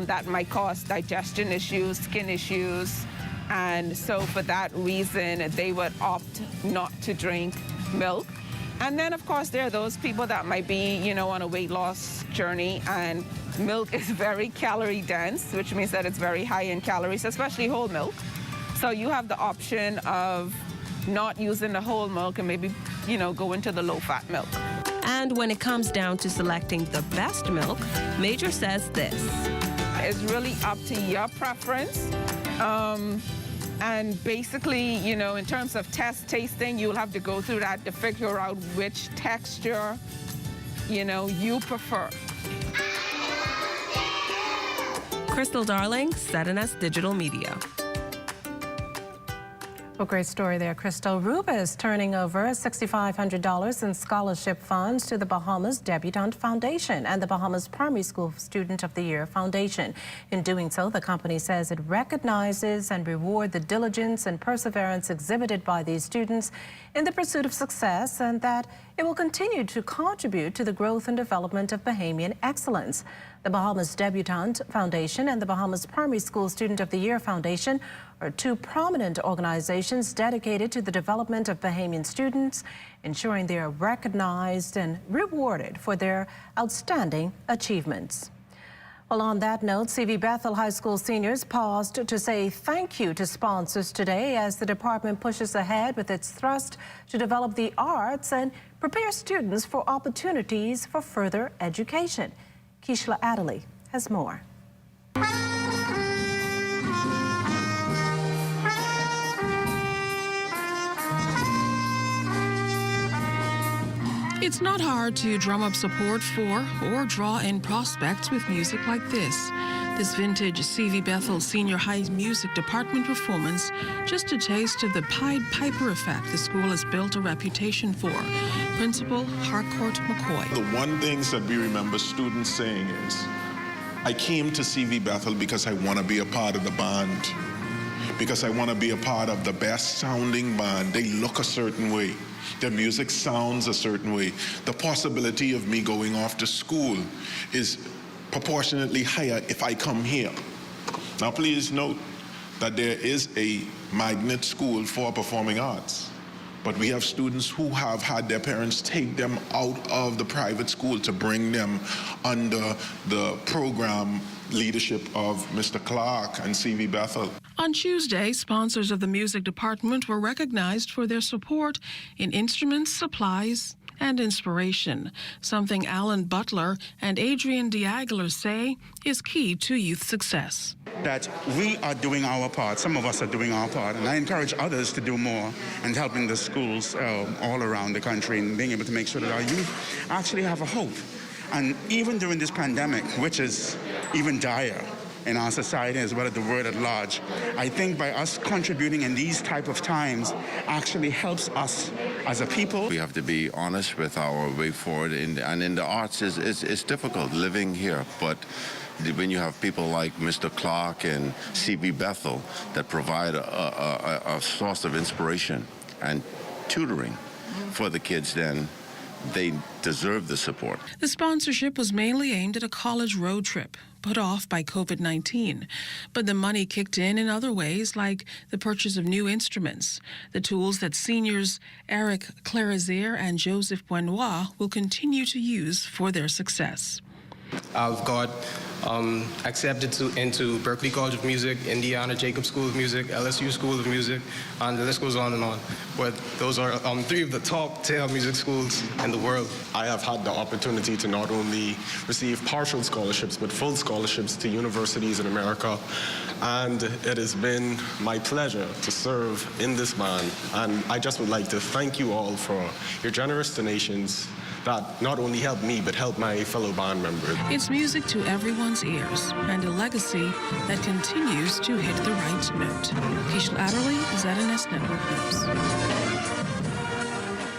that might cause digestion issues, skin issues, and so for that reason, they would opt not to drink milk. And then, of course, there are those people that might be, you know, on a weight loss journey, and milk is very calorie dense, which means that it's very high in calories, especially whole milk. So you have the option of not using the whole milk and maybe, you know, go into the low-fat milk. And when it comes down to selecting the best milk, Major says this. It's really up to your preference. And basically, you know, in terms of tasting, you'll have to go through that to figure out which texture, you know, you prefer. Crystal Darling, ZNS Digital Media. Well, great story there, Crystal. Ruba is turning over $6,500 in scholarship funds to the Bahamas Debutante Foundation and the Bahamas Primary School Student of the Year Foundation. In doing so, the company says it recognizes and rewards the diligence and perseverance exhibited by these students in the pursuit of success, and that it will continue to contribute to the growth and development of Bahamian excellence. The Bahamas Debutante Foundation and the Bahamas Primary School Student of the Year Foundation are two prominent organizations dedicated to the development of Bahamian students, ensuring they are recognized and rewarded for their outstanding achievements. Well, on that note, CV Bethel High School seniors paused to say thank you to sponsors today as the department pushes ahead with its thrust to develop the arts and prepare students for opportunities for further education. Kishla Adderley has more. It's not hard to drum up support for or draw in prospects with music like this. This vintage CV Bethel Senior High Music Department performance, just a taste of the Pied Piper effect the school has built a reputation for. Principal Harcourt McCoy. The one things that we remember students saying is, I came to CV Bethel because I want to be a part of the band, because I want to be a part of the best sounding band. They look a certain way. Their music sounds a certain way. The possibility of me going off to school is proportionately higher if I come here. Now, please note that there is a magnet school for performing arts, but we have students who have had their parents take them out of the private school to bring them under the program leadership of Mr. Clark and CV Bethel. On Tuesday, sponsors of the music department were recognized for their support in instruments, supplies, and inspiration, something Alan Butler and Adrian Diagler say is key to youth success. That we are doing our part, some of us are doing our part, and I encourage others to do more and helping the schools all around the country and being able to make sure that our youth actually have a hope. And even during this pandemic, which is even dire in our society as well as the world at large, I think by us contributing in these type of times actually helps us as a people. We have to be honest with our way forward, and in the arts, it's difficult living here, but when you have people like Mr. Clark and CV Bethel that provide a source of inspiration and tutoring for the kids, then they deserve the support. The sponsorship was mainly aimed at a college road trip put off by COVID-19, but the money kicked in other ways, like the purchase of new instruments, the tools that seniors Eric Clarizier and Joseph Benoit will continue to use for their success. I've got accepted into Berklee College of Music, Indiana Jacobs School of Music, LSU School of Music, and the list goes on and on. But those are 3 of the top tier music schools in the world. I have had the opportunity to not only receive partial scholarships, but full scholarships to universities in America. And it has been my pleasure to serve in this band. And I just would like to thank you all for your generous donations that not only helped me, but helped my fellow band members. It's music to everyone's ears and a legacy that continues to hit the right note. Keishla Adderley, ZNS Network News.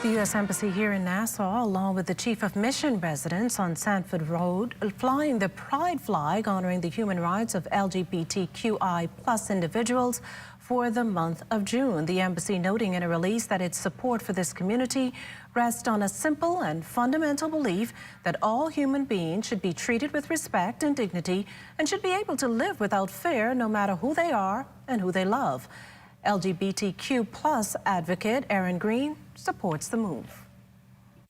The U.S. Embassy here in Nassau, along with the Chief of Mission Residence on Sanford Road, flying the Pride flag honoring the human rights of LGBTQI plus individuals for the month of June. The embassy noting in a release that its support for this community rests on a simple and fundamental belief that all human beings should be treated with respect and dignity and should be able to live without fear no matter who they are and who they love. LGBTQ plus advocate Erin Green supports the move.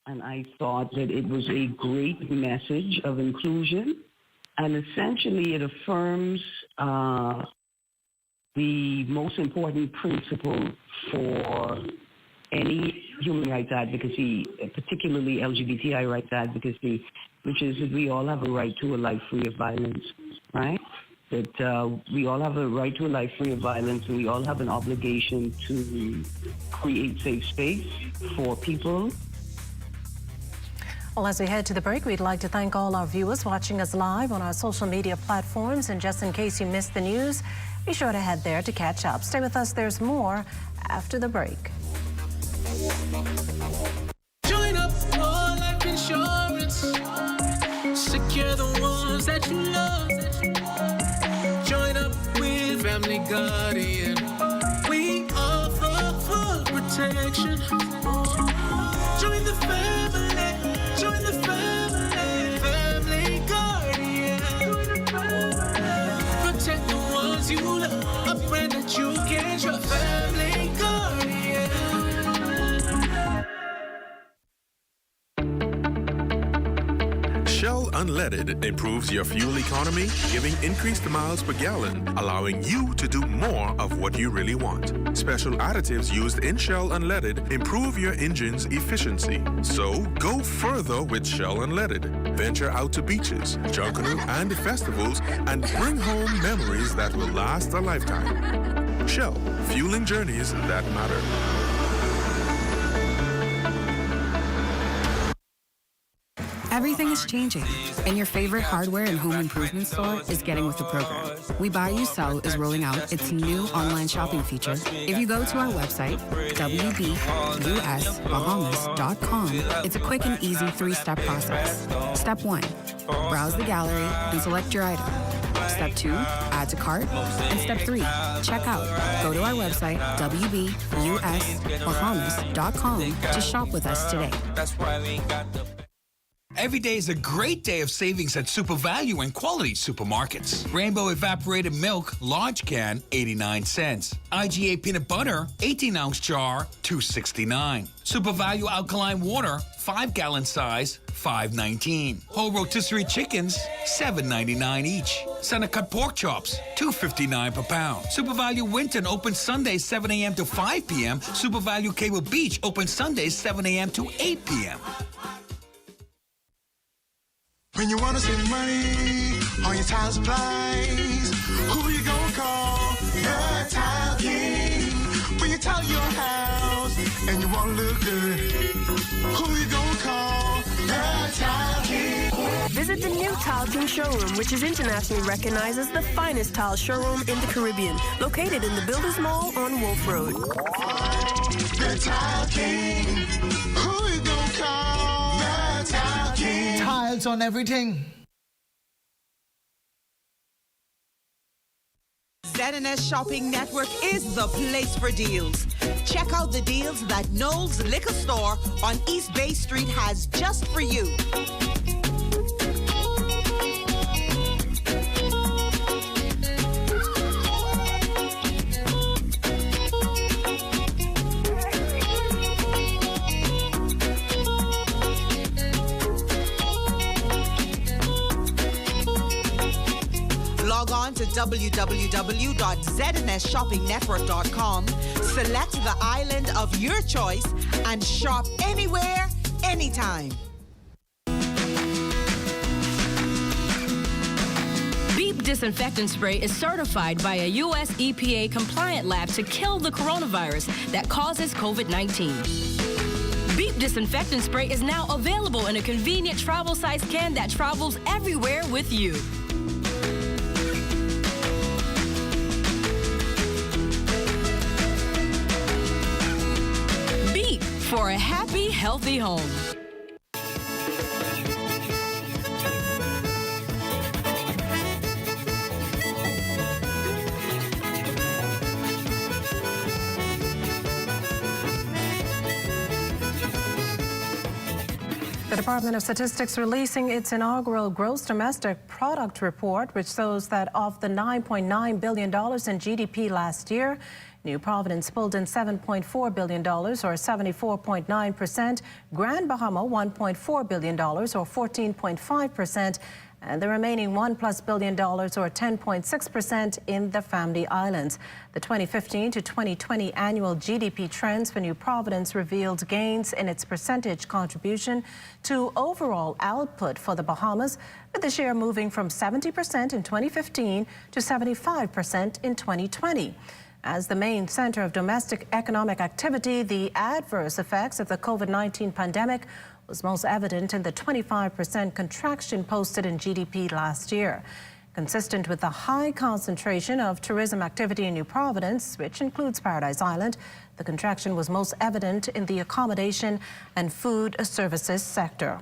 And I thought that it was a great message of inclusion, and essentially it affirms the most important principle for any human rights advocacy, particularly LGBTI rights advocacy, which is that we all have a right to a life free of violence, right? That we all have a right to a life free of violence, and we all have an obligation to create safe space for people. Well, as we head to the break, we'd like to thank all our viewers watching us live on our social media platforms. And just in case you missed the news, be sure to head there to catch up. Stay with us. There's more after the break. Join up for life insurance. Secure the ones that you love. Join up with Family Guardian. We offer full protection. Join the family. Join the family. Family Guardian. Protect the ones you love. A friend that you can trust. Family Guardian. Shell Unleaded improves your fuel economy, giving increased miles per gallon, allowing you to do more of what you really want. Special additives used in Shell Unleaded improve your engine's efficiency. So go further with Shell Unleaded. Venture out to beaches, Junkanoo, and festivals and bring home memories that will last a lifetime. Shell, fueling journeys that matter. Everything is changing, and your favorite hardware and home improvement store is getting with the program. We Buy You Sell is rolling out its new online shopping feature. If you go to our website, wbusbahamas.com, it's a quick and easy 3-step process. Step 1, browse the gallery and select your item. Step 2, add to cart. And Step 3, check out. Go to our website, wbusbahamas.com, to shop with us today. Every day is a great day of savings at Super Value and quality supermarkets. Rainbow evaporated milk, large can, 89 cents. IGA peanut butter, 18-ounce jar, $2.69. Super Value alkaline water, 5-gallon size, $5.19. Whole rotisserie chickens, $7.99 each. Center cut pork chops, $2.59 per pound. Super Value Winton open Sundays 7 a.m. to 5 p.m. Super Value Cable Beach open Sundays 7 a.m. to 8 p.m. When you wanna save money on your tile supplies, who you gonna call? The Tile King. When you tile your house and you wanna look good, who you gonna call? The Tile King. Visit the new Tile King showroom, which is internationally recognized as the finest tile showroom in the Caribbean, located in the Builders Mall on Wolf Road. The Tile King. Who you gonna call? The Tile King. Tiles on everything. ZNS Shopping Network is the place for deals. Check out the deals that Noel's Liquor Store on East Bay Street has just for you. to www.znsshoppingnetwork.com, select the island of your choice, and shop anywhere, anytime. Beep disinfectant spray is certified by a U.S. EPA compliant lab to kill the coronavirus that causes COVID-19. Beep disinfectant spray is now available in a convenient travel-size can that travels everywhere with you. Beep for a happy, healthy home. The Department of Statistics releasing its inaugural gross domestic product report, which shows that of the $9.9 billion in GDP last year, New Providence pulled in $7.4 billion, or 74.9%, Grand Bahama $1.4 billion, or 14.5%, and the remaining $1+ billion, or 10.6%, in the Family Islands. The 2015 to 2020 annual GDP trends for New Providence revealed gains in its percentage contribution to overall output for the Bahamas, with the share moving from 70% in 2015 to 75% in 2020. As the main center of domestic economic activity, the adverse effects of the COVID-19 pandemic was most evident in the 25% contraction posted in GDP last year. Consistent with the high concentration of tourism activity in New Providence, which includes Paradise Island, the contraction was most evident in the accommodation and food services sector.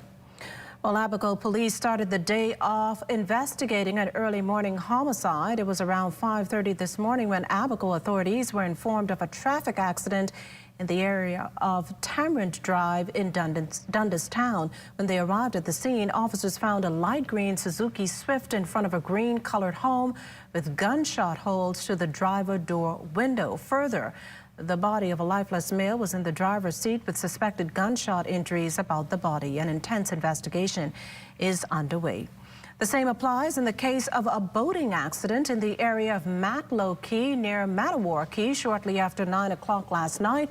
Well, Abaco police started the day off investigating an early morning homicide. It was around 5:30 this morning when Abaco authorities were informed of a traffic accident in the area of Tamarind Drive in Dundas Town. When they arrived at the scene, officers found a light green Suzuki Swift in front of a green-colored home with gunshot holes to the driver door window. Further, the body of a lifeless male was in the driver's seat with suspected gunshot injuries about the body. An intense investigation is underway. The same applies in the case of a boating accident in the area of Matlow Key near Mattawar Key shortly after 9 o'clock last night.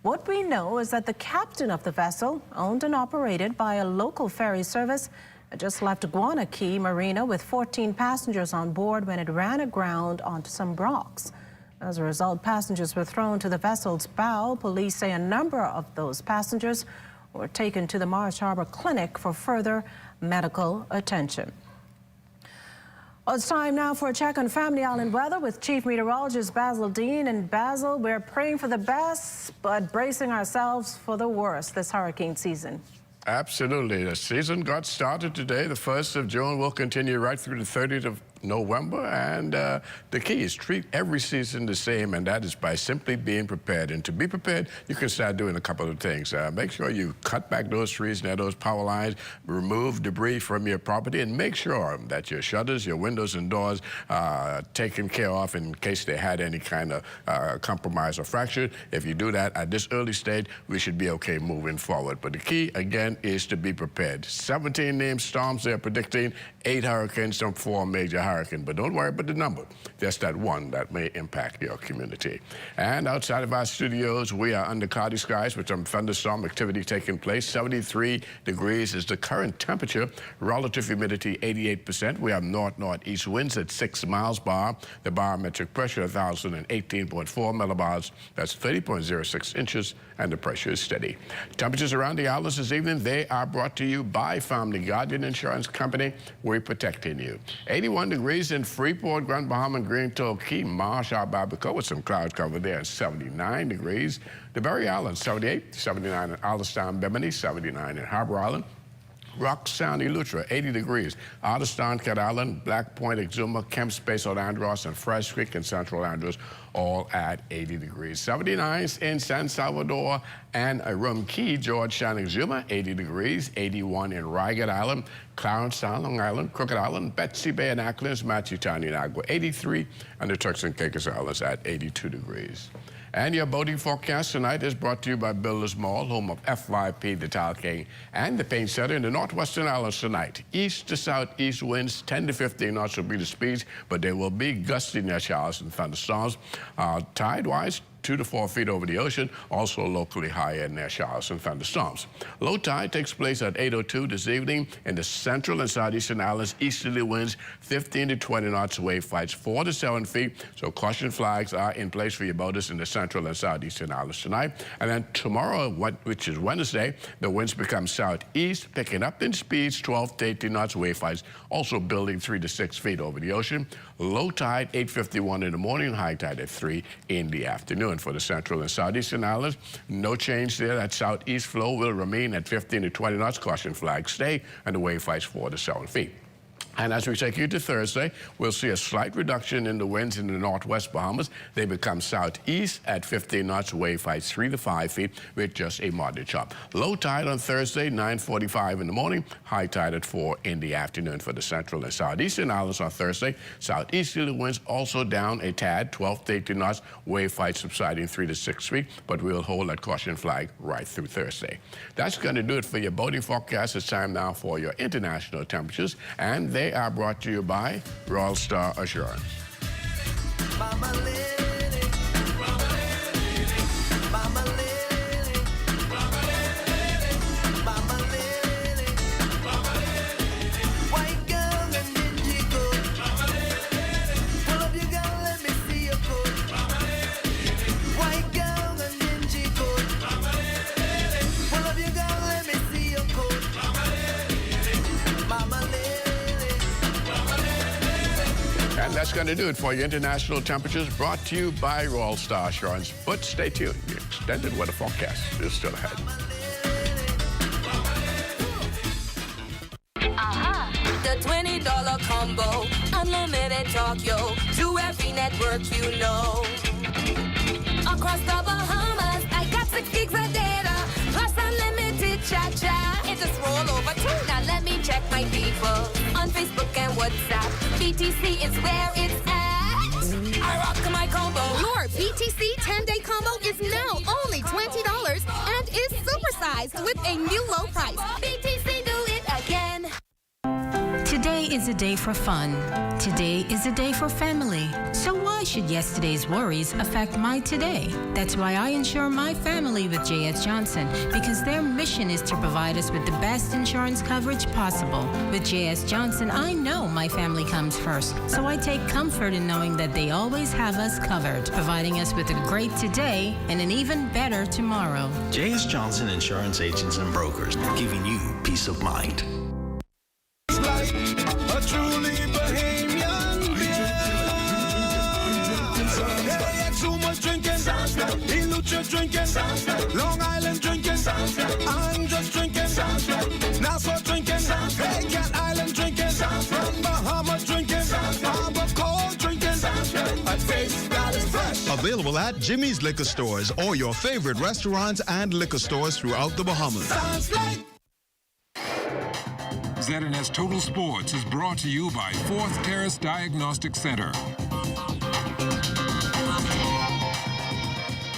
What we know is that the captain of the vessel, owned and operated by a local ferry service, had just left Guana Key Marina with 14 passengers on board when it ran aground onto some rocks. As a result, passengers were thrown to the vessel's bow. Police say a number of those passengers were taken to the Marsh Harbor Clinic for further medical attention. Well, it's time now for a check on Family Island weather with Chief Meteorologist Basil Dean. And Basil, we're praying for the best, but bracing ourselves for the worst this hurricane season. Absolutely. The season got started today. The 1st of June will continue right through the 30th of November. And the key is treat every season the same, and that is by simply being prepared. And to be prepared, you can start doing a couple of things. Make sure you cut back those trees near those power lines, remove debris from your property, and make sure that your shutters, your windows and doors are taken care of in case they had any kind of compromise or fracture. If you do that at this early stage, we should be okay moving forward. But the key, again, is to be prepared. 17 named storms they're predicting, 8 hurricanes and 4 major hurricanes. But don't worry about the number, just that one that may impact your community. And outside of our studios, we are under cloudy skies with some thunderstorm activity taking place. 73 degrees is the current temperature. Relative humidity 88%. We have north-northeast winds at 6 miles per hour. The barometric pressure 1,018.4 millibars. That's 30.06 inches, and the pressure is steady. Temperatures around the islands this evening, they are brought to you by Family Guardian Insurance Company. We're protecting you. 81 degrees in Freeport, Grand Bahama, Green Toll Key, Marsh, Abaco with some cloud cover there, 79 degrees. The Berry Islands, 78, 79 in Allenstown, Bimini, 79 in Harbor Island. Rock Sound, Eleuthera, 80 degrees. Allenstown, Cat Island, Black Point, Exuma, Kemp Space, Old Andros, and Fresh Creek and Central Andros, all at 80 degrees. 79s in San Salvador and Rum Key, Georgetown, Exuma, 80 degrees. 81 in Rygat Island, Clarence Sound, Long Island, Crooked Island, Betsy Bay and Acklands, Matthew Town, Inagua, 83, and the Turks and Caicos Islands at 82 degrees. And your boating forecast tonight is brought to you by Builders Mall, home of FYP, the Tile King, and the Paint Center in the Northwestern Islands tonight. East to southeast winds, 10 to 15 knots will be the speeds, but there will be gusty near showers and thunderstorms. Tide-wise, 2 to 4 feet over the ocean, also locally higher in their showers and thunderstorms. Low tide takes place at 8:02 this evening in the central and southeastern islands. Easterly winds 15 to 20 knots, wave fights 4 to 7 feet. So caution flags are in place for your boaters in the central and southeastern islands tonight. And then tomorrow, which is Wednesday, the winds become southeast, picking up in speeds 12 to 18 knots, wave fights also building 3 to 6 feet over the ocean. Low tide 8:51 in the morning, high tide at 3 in the afternoon. For the central and southeastern islands, no change there. That southeast flow will remain at 15 to 20 knots. Caution flags stay, and the wave fights 4 to 7 feet. And as we take you to Thursday, we'll see a slight reduction in the winds in the northwest Bahamas. They become southeast at 15 knots, wave fights 3 to 5 feet with just a moderate chop. Low tide on Thursday, 9:45 in the morning, high tide at 4 in the afternoon for the central and southeastern islands on Thursday. Southeasterly winds also down a tad, 12 to 18 knots, wave fights subsiding 3 to 6 feet, but we'll hold that caution flag right through Thursday. That's going to do it for your boating forecast. It's time now for your international temperatures, and they are brought to you by Royal Star Assurance. Mama Lily, Mama Lily, Mama Lily, Mama Lily, Mama Lily, Mama Lily, white girl and dingy coat, Mama Lily, pull up your gun, let me see your coat, Mama Lily, white girl and dingy coat, Mama Lily, pull up your gun, let me see your coat, Mama Lily, Mama Lily. And that's going to do it for your international temperatures, brought to you by Royal Star Assurance. But stay tuned. The extended weather forecast is still ahead. The $20 combo, unlimited talk, yo, to every network you know. Across the Bahamas, I got 6 gigs of data, plus unlimited cha-cha. It's a roll over too. Now let me check my people on Facebook and WhatsApp. BTC is where it's at. I rock my combo. Your BTC 10-day combo is now only $20 and is supersized with a new low price. BTC, do it again. Today is a day for fun. Today is a day for family. So why should yesterday's worries affect my today? That's why I insure my family with J.S. Johnson, because their mission is to provide us with the best insurance coverage possible. With J.S. Johnson, I know my family comes first, so I take comfort in knowing that they always have us covered, providing us with a great today and an even better tomorrow. J.S. Johnson Insurance Agents and Brokers, giving you peace of mind. Like a truly Bahamian beer. Yeah, too much drinking. Ilucha drinking. Long Island drinking. I'm just drinking. Nassau drinking. Hey, Cat Island drinking. Bahamas drinking. Abaco drinking. A taste that is fresh. Available at Jimmy's Liquor Stores or your favorite restaurants and liquor stores throughout the Bahamas. Sounds like ZNS Total Sports is brought to you by 4th Terrace Diagnostic Center.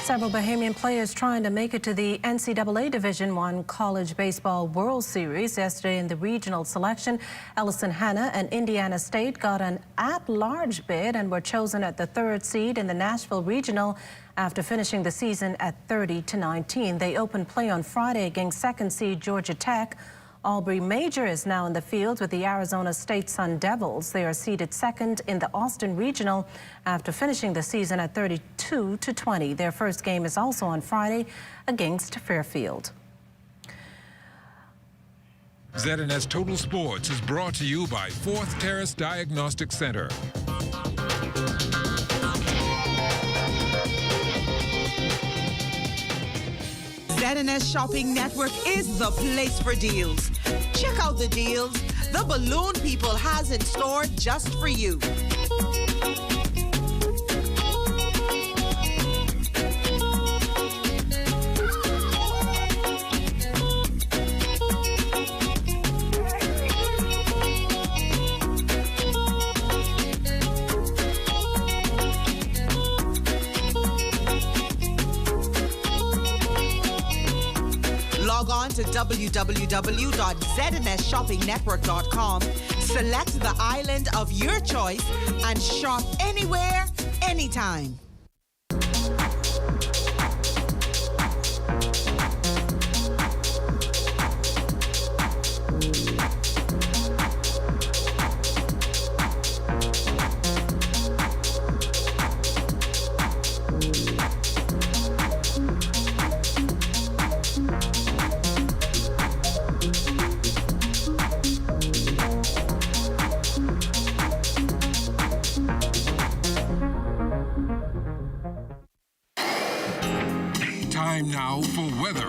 Several Bahamian players trying to make it to the NCAA Division I College Baseball World Series. Yesterday in the regional selection, Ellison Hanna and Indiana State got an at-large bid and were chosen at the 3rd seed in the Nashville Regional after finishing the season at 30-19. They opened play on Friday against 2nd seed Georgia Tech. Aubrey Major is now in the field with the Arizona State Sun Devils. They are seeded 2nd in the Austin Regional after finishing the season at 32-20. Their first game is also on Friday against Fairfield. ZNS Total Sports is brought to you by 4th Terrace Diagnostic Center. ZNS Shopping Network is the place for deals. Check out the deals the Balloon People has in store just for you. Log on to www.znsshoppingnetwork.com, select the island of your choice, and shop anywhere, anytime. Time now for weather.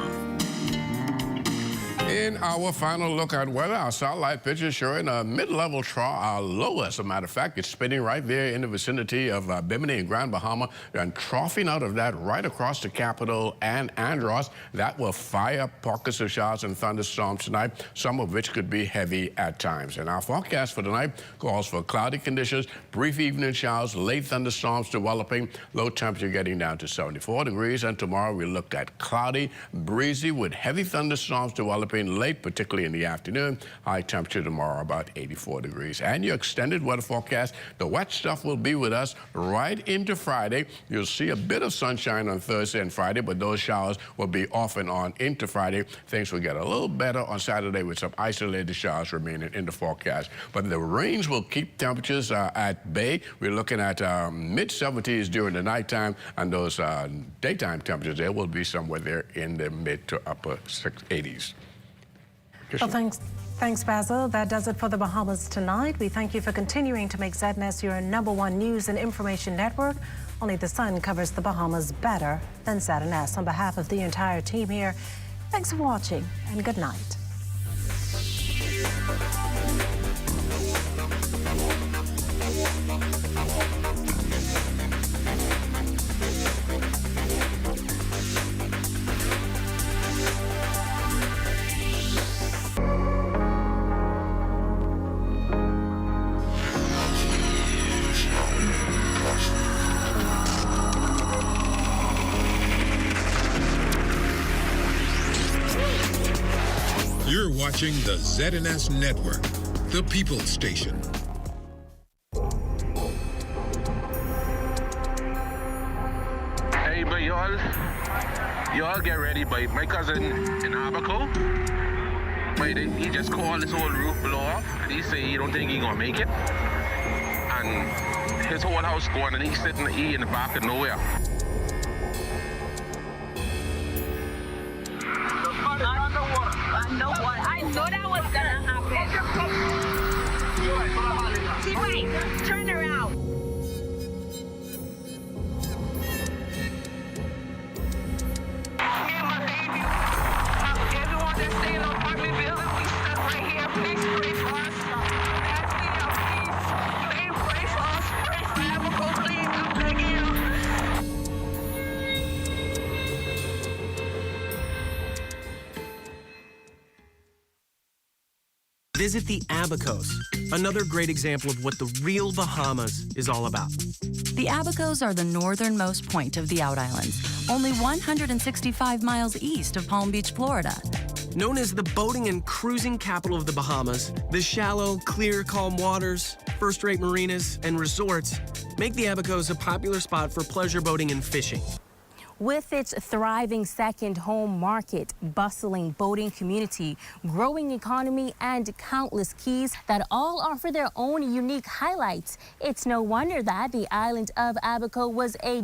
In our final look at weather, our satellite picture showing a mid-level trough, our low, as a matter of fact. It's spinning right there in the vicinity of Bimini and Grand Bahama, and troughing out of that right across the capital and Andros. That will fire up pockets of showers and thunderstorms tonight, some of which could be heavy at times. And our forecast for tonight calls for cloudy conditions, brief evening showers, late thunderstorms developing, low temperature getting down to 74 degrees. And tomorrow we look at cloudy, breezy with heavy thunderstorms developing late, particularly in the afternoon. High temperature tomorrow about 84 degrees. And your extended weather forecast, the wet stuff will be with us right into Friday. You'll see a bit of sunshine on Thursday and Friday, but those showers will be off and on into Friday. Things will get a little better on Saturday with some isolated showers remaining in the forecast. But the rains will keep temperatures at bay. We're looking at mid-70s during the nighttime, and those daytime temperatures there will be somewhere there in the mid to upper 80s. Well, thanks, Basil. That does it for the Bahamas Tonight. We thank you for continuing to make ZNS your #1 news and information network. Only the sun covers the Bahamas better than ZNS. On behalf of the entire team here, thanks for watching and good night. You're watching the ZNS Network, the People's Station. Hey, but y'all get ready, but my cousin in Abaco, but he just called his whole roof blow off, and he say he don't think he gonna make it, and his whole house going, and he's sitting in the back of nowhere. I know that was gonna happen. T-Wayne, turn around. Everyone that's staying in apartment building, we stuck right here. Please pray for us. Please pray for us. Pray for Abaco, please. I'm begging you. Visit the Abacos, another great example of what the real Bahamas is all about. The Abacos are the northernmost point of the Out Islands, only 165 miles east of Palm Beach, Florida. Known as the boating and cruising capital of the Bahamas, the shallow, clear, calm waters, first-rate marinas, and resorts make the Abacos a popular spot for pleasure boating and fishing. With its thriving second home market, bustling boating community, growing economy, and countless keys that all offer their own unique highlights, it's no wonder that the island of Abaco was a